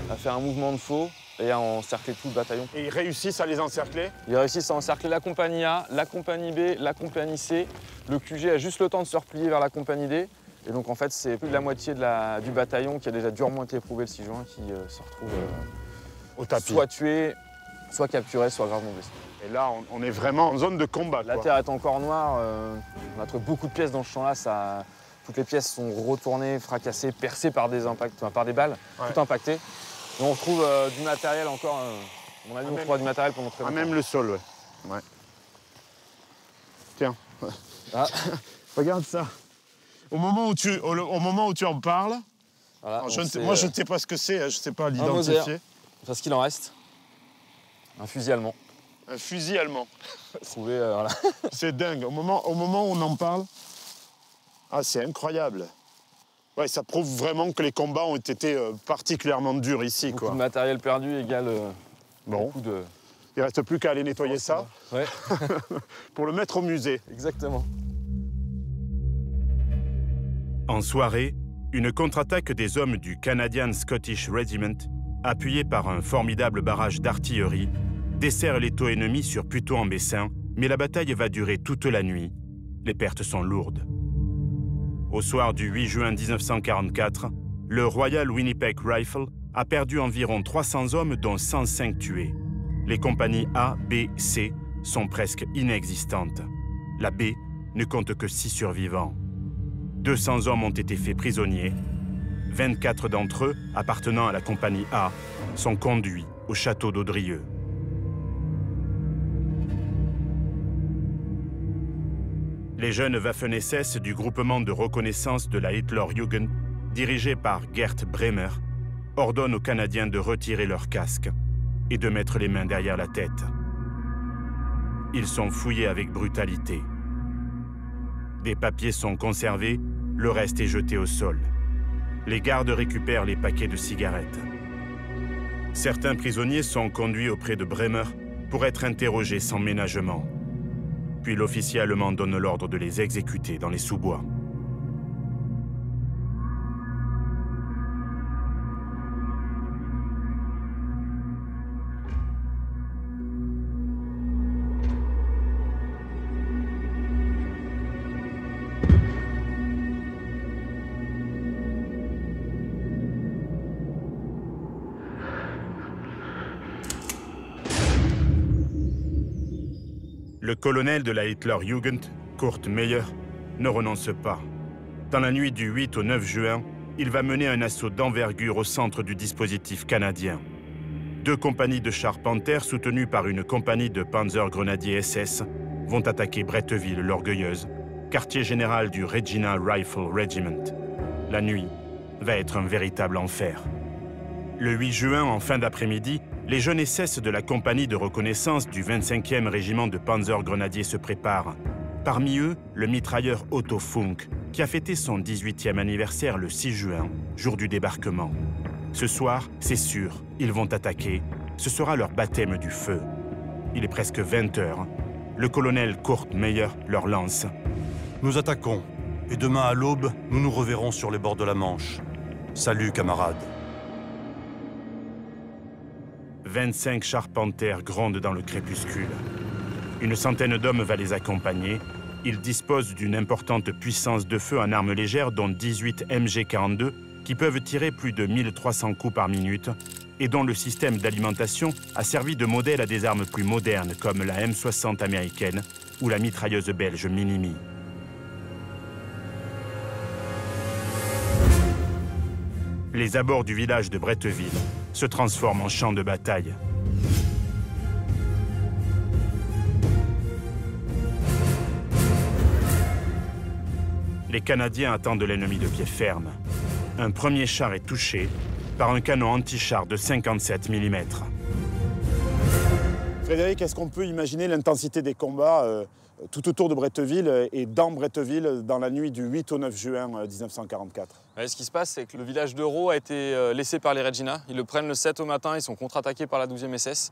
à faire un mouvement de faux et à encercler tout le bataillon. Et ils réussissent à les encercler? Ils réussissent à encercler la compagnie A, la compagnie B, la compagnie C. Le QG a juste le temps de se replier vers la compagnie D. Et donc en fait, c'est plus de la moitié du bataillon qui a déjà durement été éprouvé le 6 juin qui se retrouve au tapis. Soit tué, soit capturé, soit gravement blessé. Et là, on est vraiment en zone de combat. La terre est encore noire. On a trouvé beaucoup de pièces dans ce champ-là. Toutes les pièces sont retournées, fracassées, percées par des impacts, par des balles, tout impactées. Et on retrouve du matériel encore. À mon avis, on trouvera du matériel pendant très longtemps. Même le sol, ouais. Tiens. Ah. Regarde ça. Au moment où tu en parles, voilà, moi je ne sais pas ce que c'est, je ne sais pas l'identifier. Enfin, ce qu'il en reste. Un fusil allemand. Un fusil allemand. Trouvé, voilà. C'est dingue. Au moment où on en parle, c'est incroyable. Ouais, ça prouve vraiment que les combats ont été particulièrement durs ici. Beaucoup de matériel perdu égale beaucoup de... Il ne reste plus qu'à aller nettoyer ça pour le mettre au musée. Exactement. En soirée, une contre-attaque des hommes du Canadian Scottish Regiment, appuyé par un formidable barrage d'artillerie, dessert les taux ennemis sur Puteaux-en-Bessin, mais la bataille va durer toute la nuit. Les pertes sont lourdes. Au soir du 8 juin 1944, le Royal Winnipeg Rifle a perdu environ 300 hommes, dont 105 tués. Les compagnies A, B, C sont presque inexistantes. La B ne compte que 6 survivants. 200 hommes ont été faits prisonniers. 24 d'entre eux, appartenant à la compagnie A, sont conduits au château d'Audrieux. Les jeunes Waffen-SS du groupement de reconnaissance de la Hitlerjugend, dirigé par Gert Bremer, ordonnent aux Canadiens de retirer leurs casques et de mettre les mains derrière la tête. Ils sont fouillés avec brutalité. Des papiers sont conservés, le reste est jeté au sol. Les gardes récupèrent les paquets de cigarettes. Certains prisonniers sont conduits auprès de Bremer pour être interrogés sans ménagement. Puis l'officier allemand donne l'ordre de les exécuter dans les sous-bois. Le colonel de la Hitlerjugend, Kurt Meyer, ne renonce pas. Dans la nuit du 8 au 9 juin, il va mener un assaut d'envergure au centre du dispositif canadien. 2 compagnies de chars Panther soutenues par une compagnie de Panzergrenadiers SS vont attaquer Bretteville-l'Orgueilleuse, quartier général du Regina Rifle Regiment. La nuit va être un véritable enfer. Le 8 juin, en fin d'après-midi, les jeunes SS de la compagnie de reconnaissance du 25e régiment de Panzergrenadiers se préparent. Parmi eux, le mitrailleur Otto Funk, qui a fêté son 18e anniversaire le 6 juin, jour du débarquement. Ce soir, c'est sûr, ils vont attaquer. Ce sera leur baptême du feu. Il est presque 20 heures. Le colonel Kurt Meyer leur lance. Nous attaquons, et demain à l'aube, nous nous reverrons sur les bords de la Manche. Salut, camarades. 25 chars Panther grondent dans le crépuscule. Une centaine d'hommes va les accompagner. Ils disposent d'une importante puissance de feu en armes légères, dont 18 MG42, qui peuvent tirer plus de 1300 coups par minute, et dont le système d'alimentation a servi de modèle à des armes plus modernes, comme la M60 américaine ou la mitrailleuse belge Minimi. Les abords du village de Bretteville se transforment en champ de bataille. Les Canadiens attendent l'ennemi de pied ferme. Un premier char est touché par un canon anti-char de 57 mm. Frédéric, est-ce qu'on peut imaginer l'intensité des combats tout autour de Bretteville et dans Bretteville dans la nuit du 8 au 9 juin 1944? Ce qui se passe, c'est que le village d'Euro a été laissé par les Regina. Ils le prennent le 7 au matin, ils sont contre-attaqués par la 12e SS.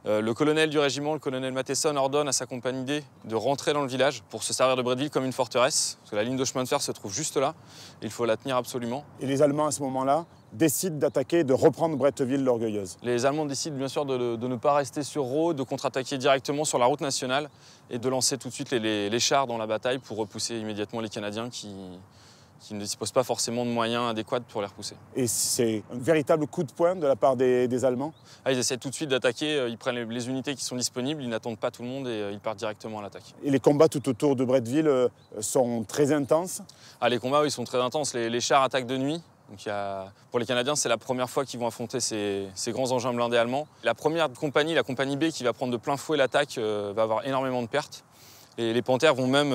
Le colonel du régiment, le colonel Matheson, ordonne à sa compagnie D de rentrer dans le village pour se servir de Bretteville comme une forteresse. Parce que la ligne de chemin de fer se trouve juste là. Il faut la tenir absolument. Et les Allemands, à ce moment-là, décident d'attaquer, de reprendre Bretteville l'Orgueilleuse. Les Allemands décident bien sûr de ne pas rester sur Rho, de contre-attaquer directement sur la route nationale et de lancer tout de suite les chars dans la bataille pour repousser immédiatement les Canadiens qui ne disposent pas forcément de moyens adéquats pour les repousser. Et c'est un véritable coup de poing de la part des Allemands? Ils essaient tout de suite d'attaquer, ils prennent les unités qui sont disponibles, ils n'attendent pas tout le monde et ils partent directement à l'attaque. Et les combats tout autour de Bretteville sont très intenses? Les combats, oui, sont très intenses. Les chars attaquent de nuit. Donc pour les Canadiens, c'est la première fois qu'ils vont affronter ces grands engins blindés allemands. La première compagnie, la compagnie B, qui va prendre de plein fouet l'attaque, va avoir énormément de pertes. Et les Panthères vont même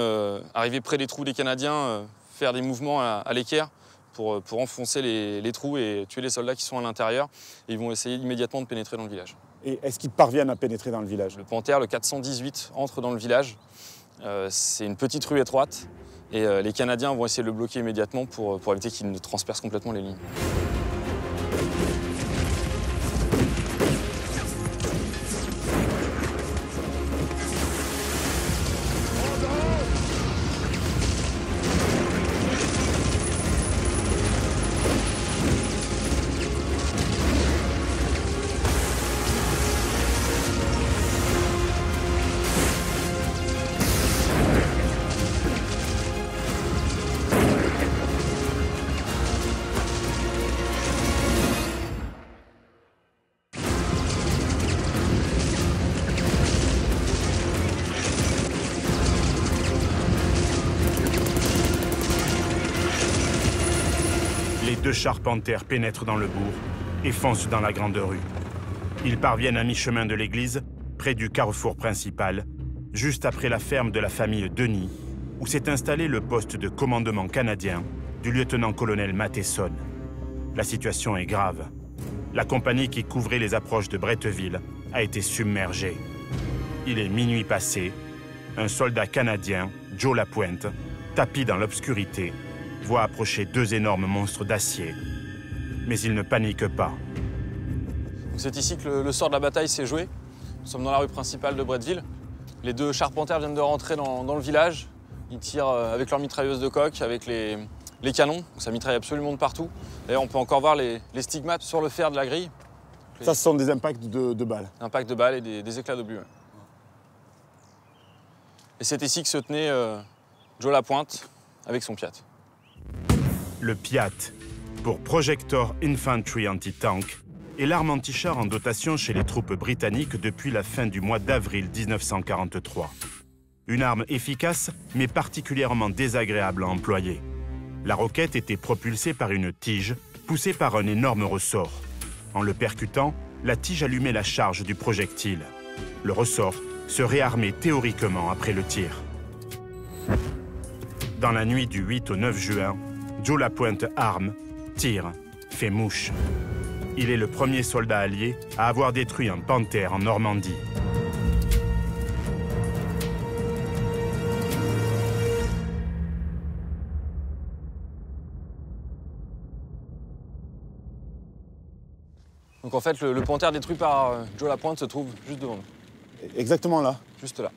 arriver près des trous des Canadiens, faire des mouvements à l'équerre pour enfoncer les trous et tuer les soldats qui sont à l'intérieur. Et ils vont essayer immédiatement de pénétrer dans le village. Et est-ce qu'ils parviennent à pénétrer dans le village? Le Panthère, le 418, entre dans le village. C'est une petite rue étroite. Et les Canadiens vont essayer de le bloquer immédiatement pour éviter qu'il ne transperce complètement les lignes. Les deux chars Panthères pénètrent dans le bourg et foncent dans la grande rue. Ils parviennent à mi-chemin de l'église, près du carrefour principal, juste après la ferme de la famille Denis, où s'est installé le poste de commandement canadien du lieutenant-colonel Matheson. La situation est grave. La compagnie qui couvrait les approches de Bretteville a été submergée. Il est minuit passé. Un soldat canadien, Joe Lapointe, tapi dans l'obscurité, voit approcher deux énormes monstres d'acier. Mais il ne panique pas. C'est ici que le sort de la bataille s'est joué. Nous sommes dans la rue principale de Bretteville. Les deux chars Panthères viennent de rentrer dans le village. Ils tirent avec leur mitrailleuse de coque, avec les canons. Ça mitraille absolument de partout. D'ailleurs, on peut encore voir les stigmates sur le fer de la grille. Ça, ce sont des impacts de balles. Impacts de balles et des éclats d'obus. Ouais. Et c'est ici que se tenait Joe Lapointe avec son Piat. Le Piat, pour Projector Infantry Anti-Tank, est l'arme anti-char en dotation chez les troupes britanniques depuis la fin du mois d'avril 1943. Une arme efficace, mais particulièrement désagréable à employer. La roquette était propulsée par une tige, poussée par un énorme ressort. En le percutant, la tige allumait la charge du projectile. Le ressort se réarmait théoriquement après le tir. Dans la nuit du 8 au 9 juin, Joe Lapointe arme, tire, fait mouche. Il est le premier soldat allié à avoir détruit un Panthère en Normandie. Donc en fait, le Panthère détruit par Joe Lapointe se trouve juste devant nous. Exactement là. Juste là.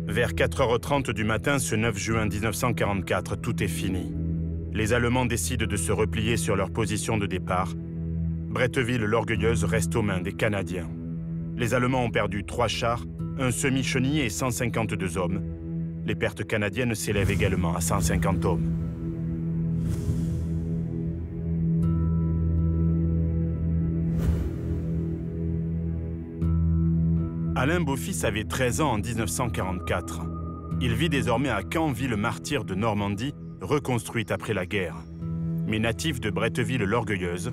Vers 4h30 du matin, ce 9 juin 1944, tout est fini. Les Allemands décident de se replier sur leur position de départ. Bretteville-l'Orgueilleuse reste aux mains des Canadiens. Les Allemands ont perdu 3 chars, un semi-chenillé et 152 hommes. Les pertes canadiennes s'élèvent également à 150 hommes. Alain Beaufils avait 13 ans en 1944. Il vit désormais à Caen, ville martyre de Normandie, reconstruite après la guerre. Mais natif de Bretteville-l'Orgueilleuse,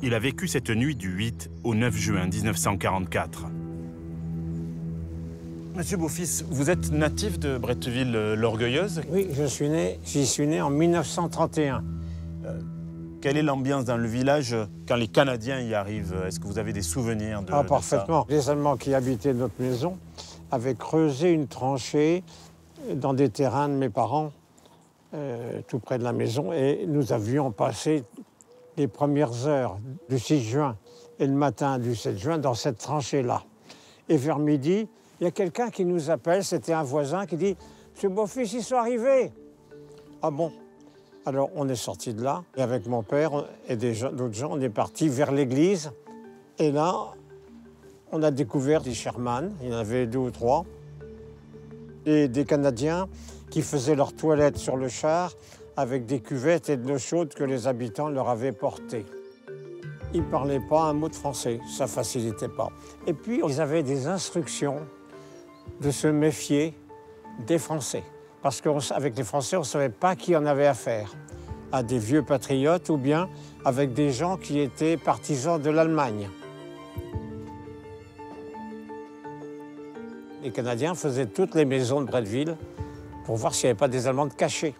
il a vécu cette nuit du 8 au 9 juin 1944. Monsieur Beaufils, vous êtes natif de Bretteville-l'Orgueilleuse? Oui, j'y suis né en 1931. Quelle est l'ambiance dans le village quand les Canadiens y arrivent? Est-ce que vous avez des souvenirs de Parfaitement. ça? Les Allemands qui habitaient notre maison avaient creusé une tranchée dans des terrains de mes parents, tout près de la maison, et nous avions passé les premières heures du 6 juin et le matin du 7 juin dans cette tranchée-là. Et vers midi, il y a quelqu'un qui nous appelle, c'était un voisin qui dit « Monsieur Beaufils, ils sont arrivés !» Ah bon? Alors on est sorti de là, et avec mon père et d'autres gens, on est partis vers l'église. Et là, on a découvert des Sherman, il y en avait 2 ou 3, et des Canadiens qui faisaient leurs toilettes sur le char avec des cuvettes et de l'eau chaude que les habitants leur avaient portées. Ils ne parlaient pas un mot de français, ça ne facilitait pas. Et puis, ils avaient des instructions de se méfier des Français. Parce qu'avec les Français, on ne savait pas qui en avait affaire. À des vieux patriotes ou bien avec des gens qui étaient partisans de l'Allemagne. Les Canadiens faisaient toutes les maisons de Bretteville pour voir s'il n'y avait pas des Allemands de cachés.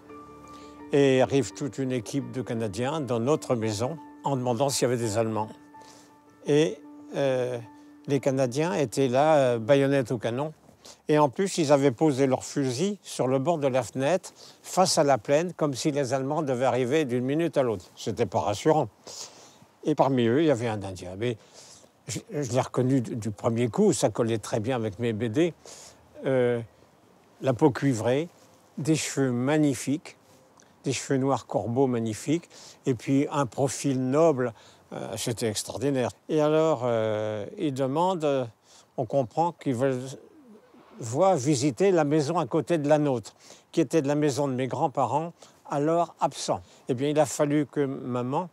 Et arrive toute une équipe de Canadiens dans notre maison en demandant s'il y avait des Allemands. Et les Canadiens étaient là, baïonnettes au canon. Et en plus, ils avaient posé leurs fusils sur le bord de la fenêtre, face à la plaine, comme si les Allemands devaient arriver d'une minute à l'autre. C'était pas rassurant. Et parmi eux, il y avait un Indien. Mais je l'ai reconnu du premier coup, ça collait très bien avec mes BD. La peau cuivrée, des cheveux magnifiques, des cheveux noirs corbeaux magnifiques, et puis un profil noble, c'était extraordinaire. Et alors, ils demandent, on comprend qu'ils veulent visiter la maison à côté de la nôtre, qui était de la maison de mes grands-parents, alors absents. Eh bien, il a fallu que maman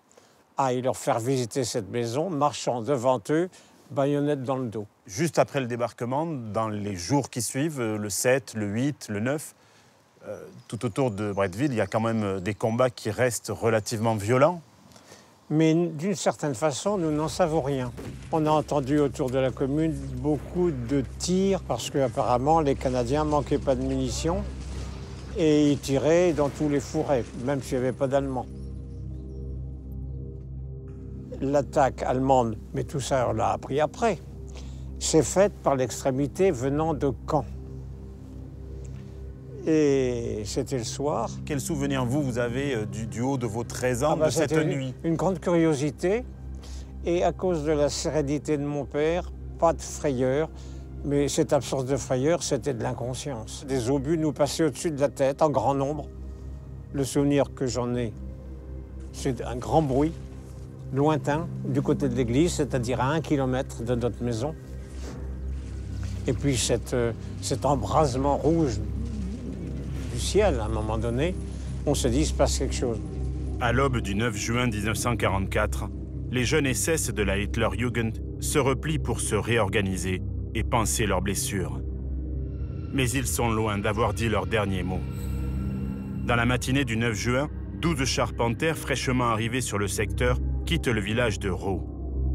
aille leur faire visiter cette maison, marchant devant eux, baïonnette dans le dos. Juste après le débarquement, dans les jours qui suivent, le 7, le 8, le 9, tout autour de Bretteville, il y a quand même des combats qui restent relativement violents. Mais d'une certaine façon, nous n'en savons rien. On a entendu autour de la commune beaucoup de tirs parce qu'apparemment les Canadiens ne manquaient pas de munitions et ils tiraient dans tous les fourrés, même s'il n'y avait pas d'Allemands. L'attaque allemande, mais tout ça on l'a appris après, s'est faite par l'extrémité venant de Caen. Et c'était le soir. Quel souvenir vous avez du haut de vos 13 ans de cette nuit? Une grande curiosité. Et à cause de la sérénité de mon père, pas de frayeur. Mais cette absence de frayeur, c'était de l'inconscience. Des obus nous passaient au-dessus de la tête en grand nombre. Le souvenir que j'en ai, c'est un grand bruit, lointain, du côté de l'église, c'est-à-dire à 1 kilomètre de notre maison. Et puis cet embrasement rouge ciel, à un moment donné, on se dit il se passe quelque chose. À l'aube du 9 juin 1944, les jeunes SS de la Hitlerjugend se replient pour se réorganiser et panser leurs blessures. Mais ils sont loin d'avoir dit leurs derniers mots. Dans la matinée du 9 juin, 12 charpentiers fraîchement arrivés sur le secteur quittent le village de Raux.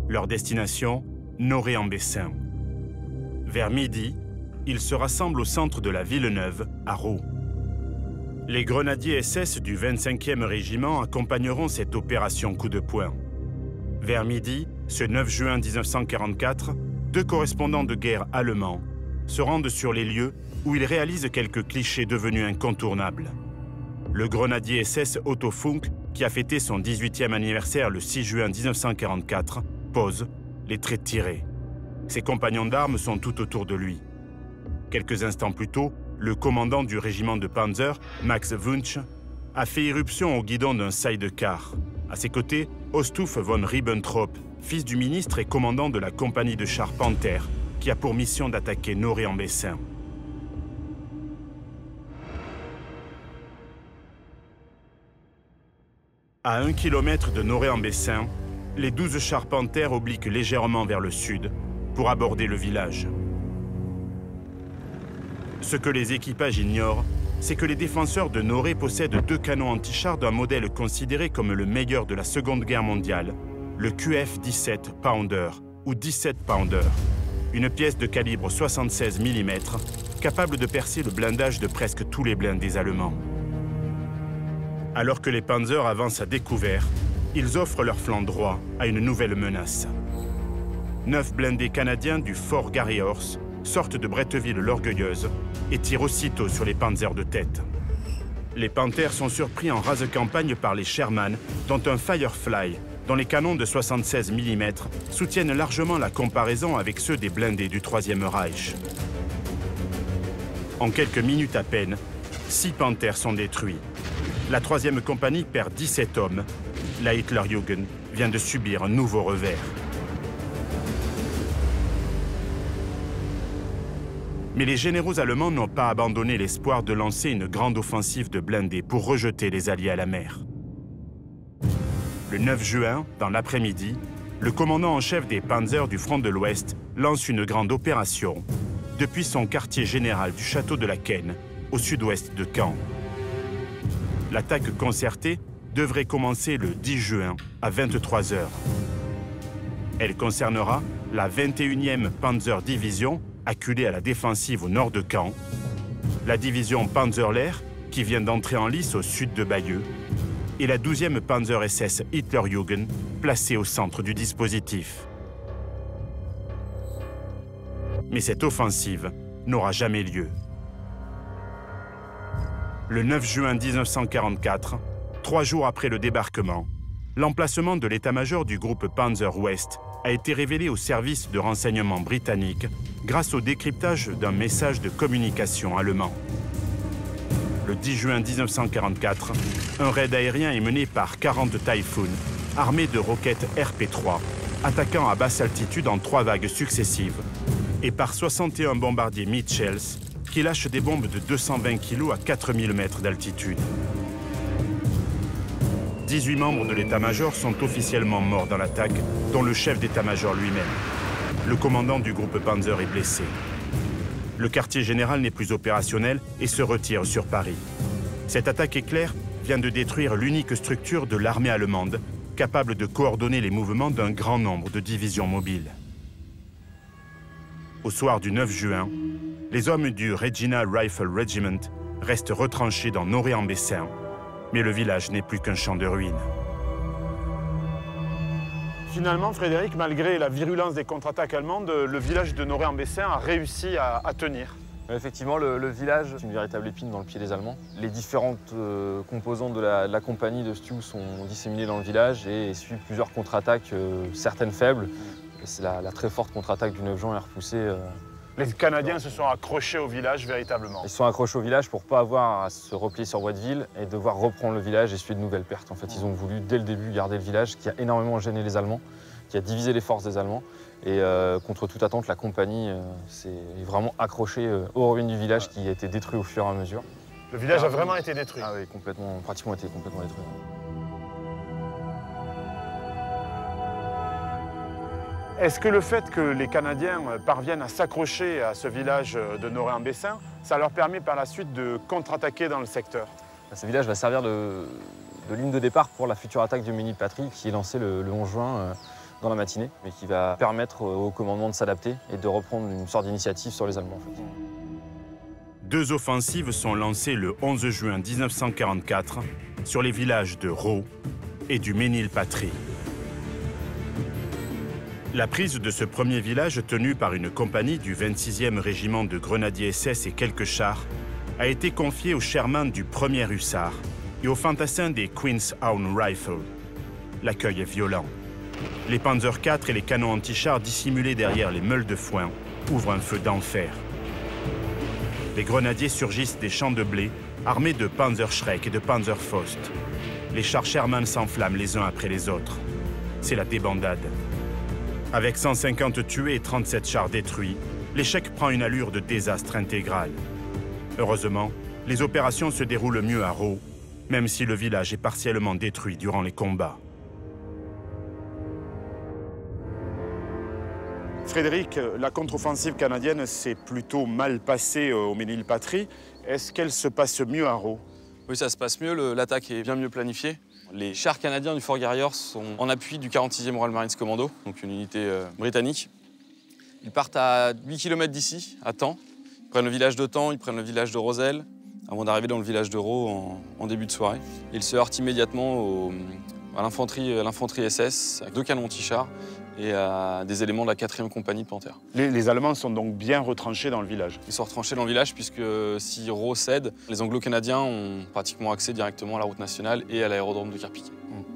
Leur destination, Noré-en-Bessin. Vers midi, ils se rassemblent au centre de la Villeneuve, à Raux. Les grenadiers SS du 25e régiment accompagneront cette opération coup de poing. Vers midi, ce 9 juin 1944, 2 correspondants de guerre allemands se rendent sur les lieux où ils réalisent quelques clichés devenus incontournables. Le grenadier SS Otto Funk, qui a fêté son 18e anniversaire le 6 juin 1944, pose, les traits tirés. Ses compagnons d'armes sont tout autour de lui. Quelques instants plus tôt, le commandant du régiment de Panzer, Max Wunsch, a fait irruption au guidon d'un sidecar. À ses côtés, Osthoff von Ribbentrop, fils du ministre et commandant de la compagnie de chars Panther, qui a pour mission d'attaquer Noré-en-Bessin. À 1 kilomètre de Noré-en-Bessin, les 12 chars Panther obliquent légèrement vers le sud pour aborder le village. Ce que les équipages ignorent, c'est que les défenseurs de Norée possèdent 2 canons anti-chars d'un modèle considéré comme le meilleur de la Seconde Guerre mondiale, le QF-17 Pounder ou 17 Pounder, une pièce de calibre 76 mm capable de percer le blindage de presque tous les blindés allemands. Alors que les Panzers avancent à découvert, ils offrent leur flanc droit à une nouvelle menace. 9 blindés canadiens du Fort Garry Horse sortent de Bretteville l'Orgueilleuse et tirent aussitôt sur les Panzers de tête. Les Panthers sont surpris en rase campagne par les Sherman, dont un Firefly, dont les canons de 76 mm soutiennent largement la comparaison avec ceux des blindés du Troisième Reich. En quelques minutes à peine, 6 Panthers sont détruits. La 3e compagnie perd 17 hommes. La Hitlerjugend vient de subir un nouveau revers. Mais les généraux allemands n'ont pas abandonné l'espoir de lancer une grande offensive de blindés pour rejeter les Alliés à la mer. Le 9 juin, dans l'après-midi, le commandant en chef des Panzers du front de l'Ouest lance une grande opération depuis son quartier général du château de la Quenne, au sud-ouest de Caen. L'attaque concertée devrait commencer le 10 juin à 23 h. Elle concernera la 21e Panzer Division, acculée à la défensive au nord de Caen, la division Panzerlehr, qui vient d'entrer en lice au sud de Bayeux, et la 12e Panzer SS Hitlerjugend, placée au centre du dispositif. Mais cette offensive n'aura jamais lieu. Le 9 juin 1944, 3 jours après le débarquement, l'emplacement de l'état-major du groupe Panzer Ouest a été révélé au service de renseignement britannique grâce au décryptage d'un message de communication allemand. Le 10 juin 1944, un raid aérien est mené par 40 Typhoon, armés de roquettes RP-3, attaquant à basse altitude en 3 vagues successives, et par 61 bombardiers Mitchells, qui lâchent des bombes de 220 kg à 4000 mètres d'altitude. 18 membres de l'état-major sont officiellement morts dans l'attaque, dont le chef d'état-major lui-même. Le commandant du groupe Panzer est blessé. Le quartier général n'est plus opérationnel et se retire sur Paris. Cette attaque éclair vient de détruire l'unique structure de l'armée allemande, capable de coordonner les mouvements d'un grand nombre de divisions mobiles. Au soir du 9 juin, les hommes du Regina Rifle Regiment restent retranchés dans Norée-en-Bessin, mais le village n'est plus qu'un champ de ruines. Finalement, Frédéric, malgré la virulence des contre-attaques allemandes, le village de Norée-en-Bessin a réussi à tenir. Effectivement, le village est une véritable épine dans le pied des Allemands. Les différentes composantes de la compagnie de Stu sont disséminées dans le village et suivent plusieurs contre-attaques, certaines faibles. C'est la très forte contre-attaque du 9 juin est repoussée. Les Canadiens se sont accrochés au village véritablement. Ils se sont accrochés au village pour ne pas avoir à se replier sur Bretteville et devoir reprendre le village et suivre de nouvelles pertes. En fait, ils ont voulu dès le début garder le village, qui a énormément gêné les Allemands, qui a divisé les forces des Allemands. Et contre toute attente, la compagnie s'est vraiment accrochée aux ruines du village qui a été détruit au fur et à mesure. Le village a vraiment été détruit. Ah oui, pratiquement été complètement détruit. Est-ce que le fait que les Canadiens parviennent à s'accrocher à ce village de Norée-en-Bessin, ça leur permet par la suite de contre-attaquer dans le secteur? Ce village va servir de ligne de départ pour la future attaque du Mini-Patrie qui est lancée le 11 juin dans la matinée, mais qui va permettre au commandement de s'adapter et de reprendre une sorte d'initiative sur les Allemands. En fait. 2 offensives sont lancées le 11 juin 1944 sur les villages de Rau et du Ménil-Patrie. La prise de ce premier village, tenu par une compagnie du 26e régiment de grenadiers SS et quelques chars, a été confiée aux Sherman du 1er Hussard et aux fantassins des Queen's Own Rifle. L'accueil est violent. Les Panzer IV et les canons anti-chars dissimulés derrière les meules de foin ouvrent un feu d'enfer. Les grenadiers surgissent des champs de blé, armés de Panzerschreck et de Panzerfaust. Les chars Sherman s'enflamment les uns après les autres. C'est la débandade. Avec 150 tués et 37 chars détruits, l'échec prend une allure de désastre intégral. Heureusement, les opérations se déroulent mieux à Rau, même si le village est partiellement détruit durant les combats. Frédéric, la contre-offensive canadienne s'est plutôt mal passée au Ménilpatrie. Est-ce qu'elle se passe mieux à Rho? Oui, ça se passe mieux, l'attaque est bien mieux planifiée. Les chars canadiens du Fort Garriors sont en appui du 46e Royal Marines Commando, donc une unité britannique. Ils partent à 8 km d'ici, à Taon. Ils prennent le village de Taon, ils prennent le village de Roselle, avant d'arriver dans le village de Rho en début de soirée. Ils se heurtent immédiatement à l'infanterie SS, avec 2 canons anti-chars et à des éléments de la 4e compagnie de Panthère. Les Allemands sont donc bien retranchés dans le village. Ils sont retranchés dans le village puisque si Rho cède, les Anglo-Canadiens ont pratiquement accès directement à la route nationale et à l'aérodrome de Kerpic.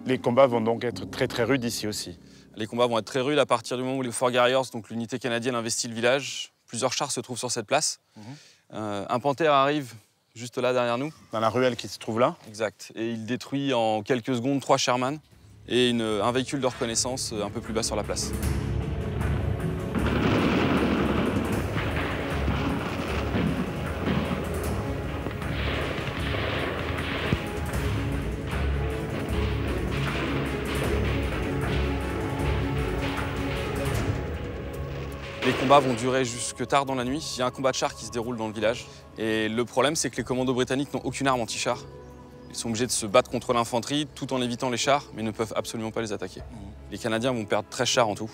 Les combats vont donc être très très rudes ici aussi. Les combats vont être très rudes à partir du moment où le Fort Garriors, donc l'unité canadienne, investit le village. Plusieurs chars se trouvent sur cette place. Un Panthère arrive juste là derrière nous. Dans la ruelle qui se trouve là. Exact. Et il détruit en quelques secondes 3 Sherman et un véhicule de reconnaissance un peu plus bas sur la place. Les combats vont durer jusque tard dans la nuit. Il y a un combat de chars qui se déroule dans le village. Et le problème, c'est que les commandos britanniques n'ont aucune arme anti-char. Ils sont obligés de se battre contre l'infanterie tout en évitant les chars, mais ne peuvent absolument pas les attaquer. Les Canadiens vont perdre 13 chars en tout,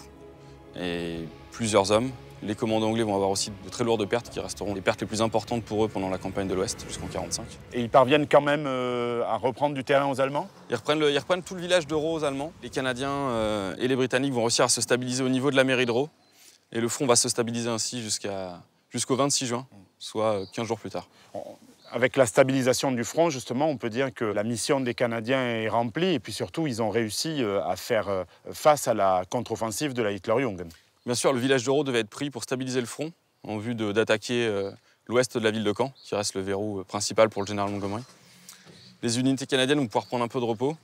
et plusieurs hommes. Les commandos anglais vont avoir aussi de très lourdes pertes qui resteront les pertes les plus importantes pour eux pendant la campagne de l'Ouest jusqu'en 1945. Et ils parviennent quand même à reprendre du terrain aux Allemands? Ils reprennent tout le village de Rho aux Allemands. Les Canadiens et les Britanniques vont réussir à se stabiliser au niveau de la mairie de Rho. Et le front va se stabiliser ainsi jusqu'au 26 juin, soit 15 jours plus tard. Avec la stabilisation du front, justement, on peut dire que la mission des Canadiens est remplie et puis surtout, ils ont réussi à faire face à la contre-offensive de la Hitlerjugend. Bien sûr, le village de Rho devait être pris pour stabiliser le front en vue d'attaquer l'ouest de la ville de Caen, qui reste le verrou principal pour le général Montgomery. Les unités canadiennes vont pouvoir prendre un peu de repos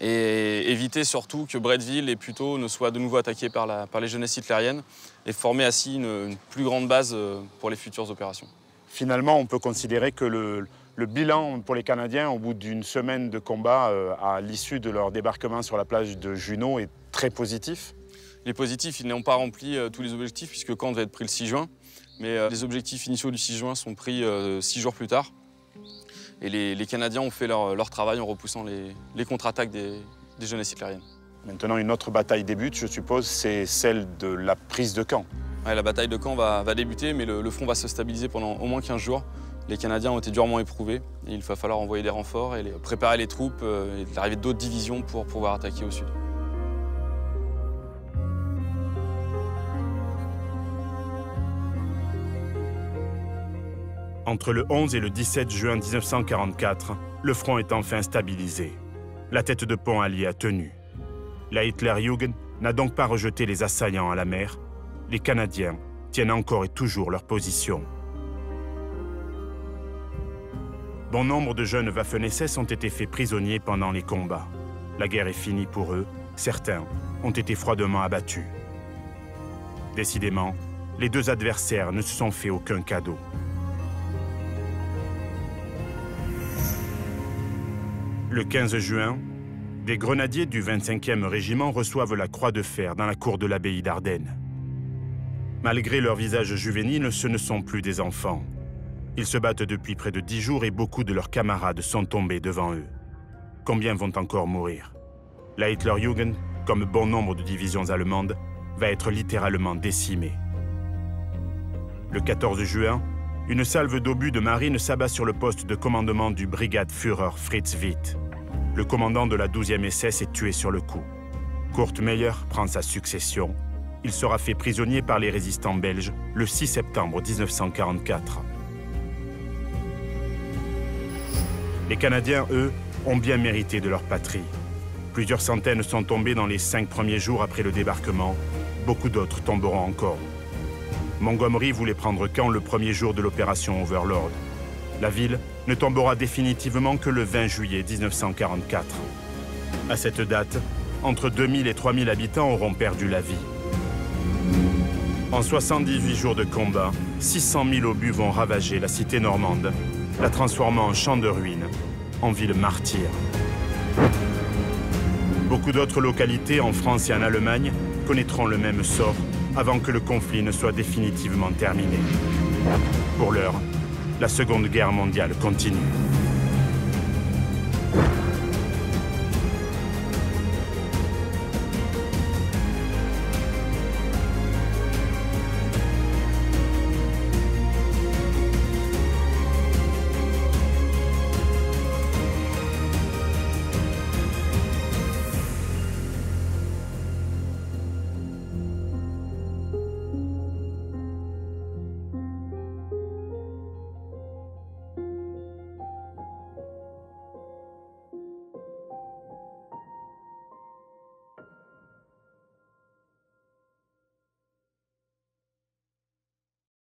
et éviter surtout que Bretteville et Puteaux ne soient de nouveau attaqués par les jeunesses hitlériennes et former ainsi une plus grande base pour les futures opérations. Finalement, on peut considérer que le bilan pour les Canadiens au bout d'une semaine de combat à l'issue de leur débarquement sur la plage de Juno est très positif. Les positifs, ils n'ont pas rempli tous les objectifs puisque Caen devait être pris le 6 juin. Mais les objectifs initiaux du 6 juin sont pris 6 jours plus tard. Et les Canadiens ont fait leur travail en repoussant les contre-attaques des jeunesses hitlériennes. Maintenant, une autre bataille débute, je suppose, c'est celle de la prise de Caen. Ouais, la bataille de Caen va débuter, mais le front va se stabiliser pendant au moins 15 jours. Les Canadiens ont été durement éprouvés et il va falloir envoyer des renforts et préparer les troupes et l'arrivée d'autres divisions pour pouvoir attaquer au sud. Entre le 11 et le 17 juin 1944, le front est enfin stabilisé. La tête de pont alliée a tenu. La Hitlerjugend n'a donc pas rejeté les assaillants à la mer. Les Canadiens tiennent encore et toujours leur position. Bon nombre de jeunes Waffen-SS ont été faits prisonniers pendant les combats. La guerre est finie pour eux. Certains ont été froidement abattus. Décidément, les deux adversaires ne se sont fait aucun cadeau. Le 15 juin, des grenadiers du 25e régiment reçoivent la croix de fer dans la cour de l'abbaye d'Ardenne. Malgré leur visage juvénile, ce ne sont plus des enfants. Ils se battent depuis près de 10 jours et beaucoup de leurs camarades sont tombés devant eux. Combien vont encore mourir? La Hitlerjugend, comme bon nombre de divisions allemandes, va être littéralement décimée. Le 14 juin, une salve d'obus de marine s'abat sur le poste de commandement du Brigadeführer Fritz Witt. Le commandant de la 12e SS est tué sur le coup. Kurt Meyer prend sa succession. Il sera fait prisonnier par les résistants belges le 6 septembre 1944. Les Canadiens, eux, ont bien mérité de leur patrie. Plusieurs centaines sont tombés dans les 5 premiers jours après le débarquement. Beaucoup d'autres tomberont encore. Montgomery voulait prendre Caen le premier jour de l'opération Overlord. La ville ne tombera définitivement que le 20 juillet 1944. À cette date, entre 2000 et 3000 habitants auront perdu la vie. En 78 jours de combat, 600 000 obus vont ravager la cité normande, la transformant en champ de ruines, en ville martyre. Beaucoup d'autres localités en France et en Allemagne connaîtront le même sort avant que le conflit ne soit définitivement terminé. Pour l'heure, la Seconde Guerre mondiale continue.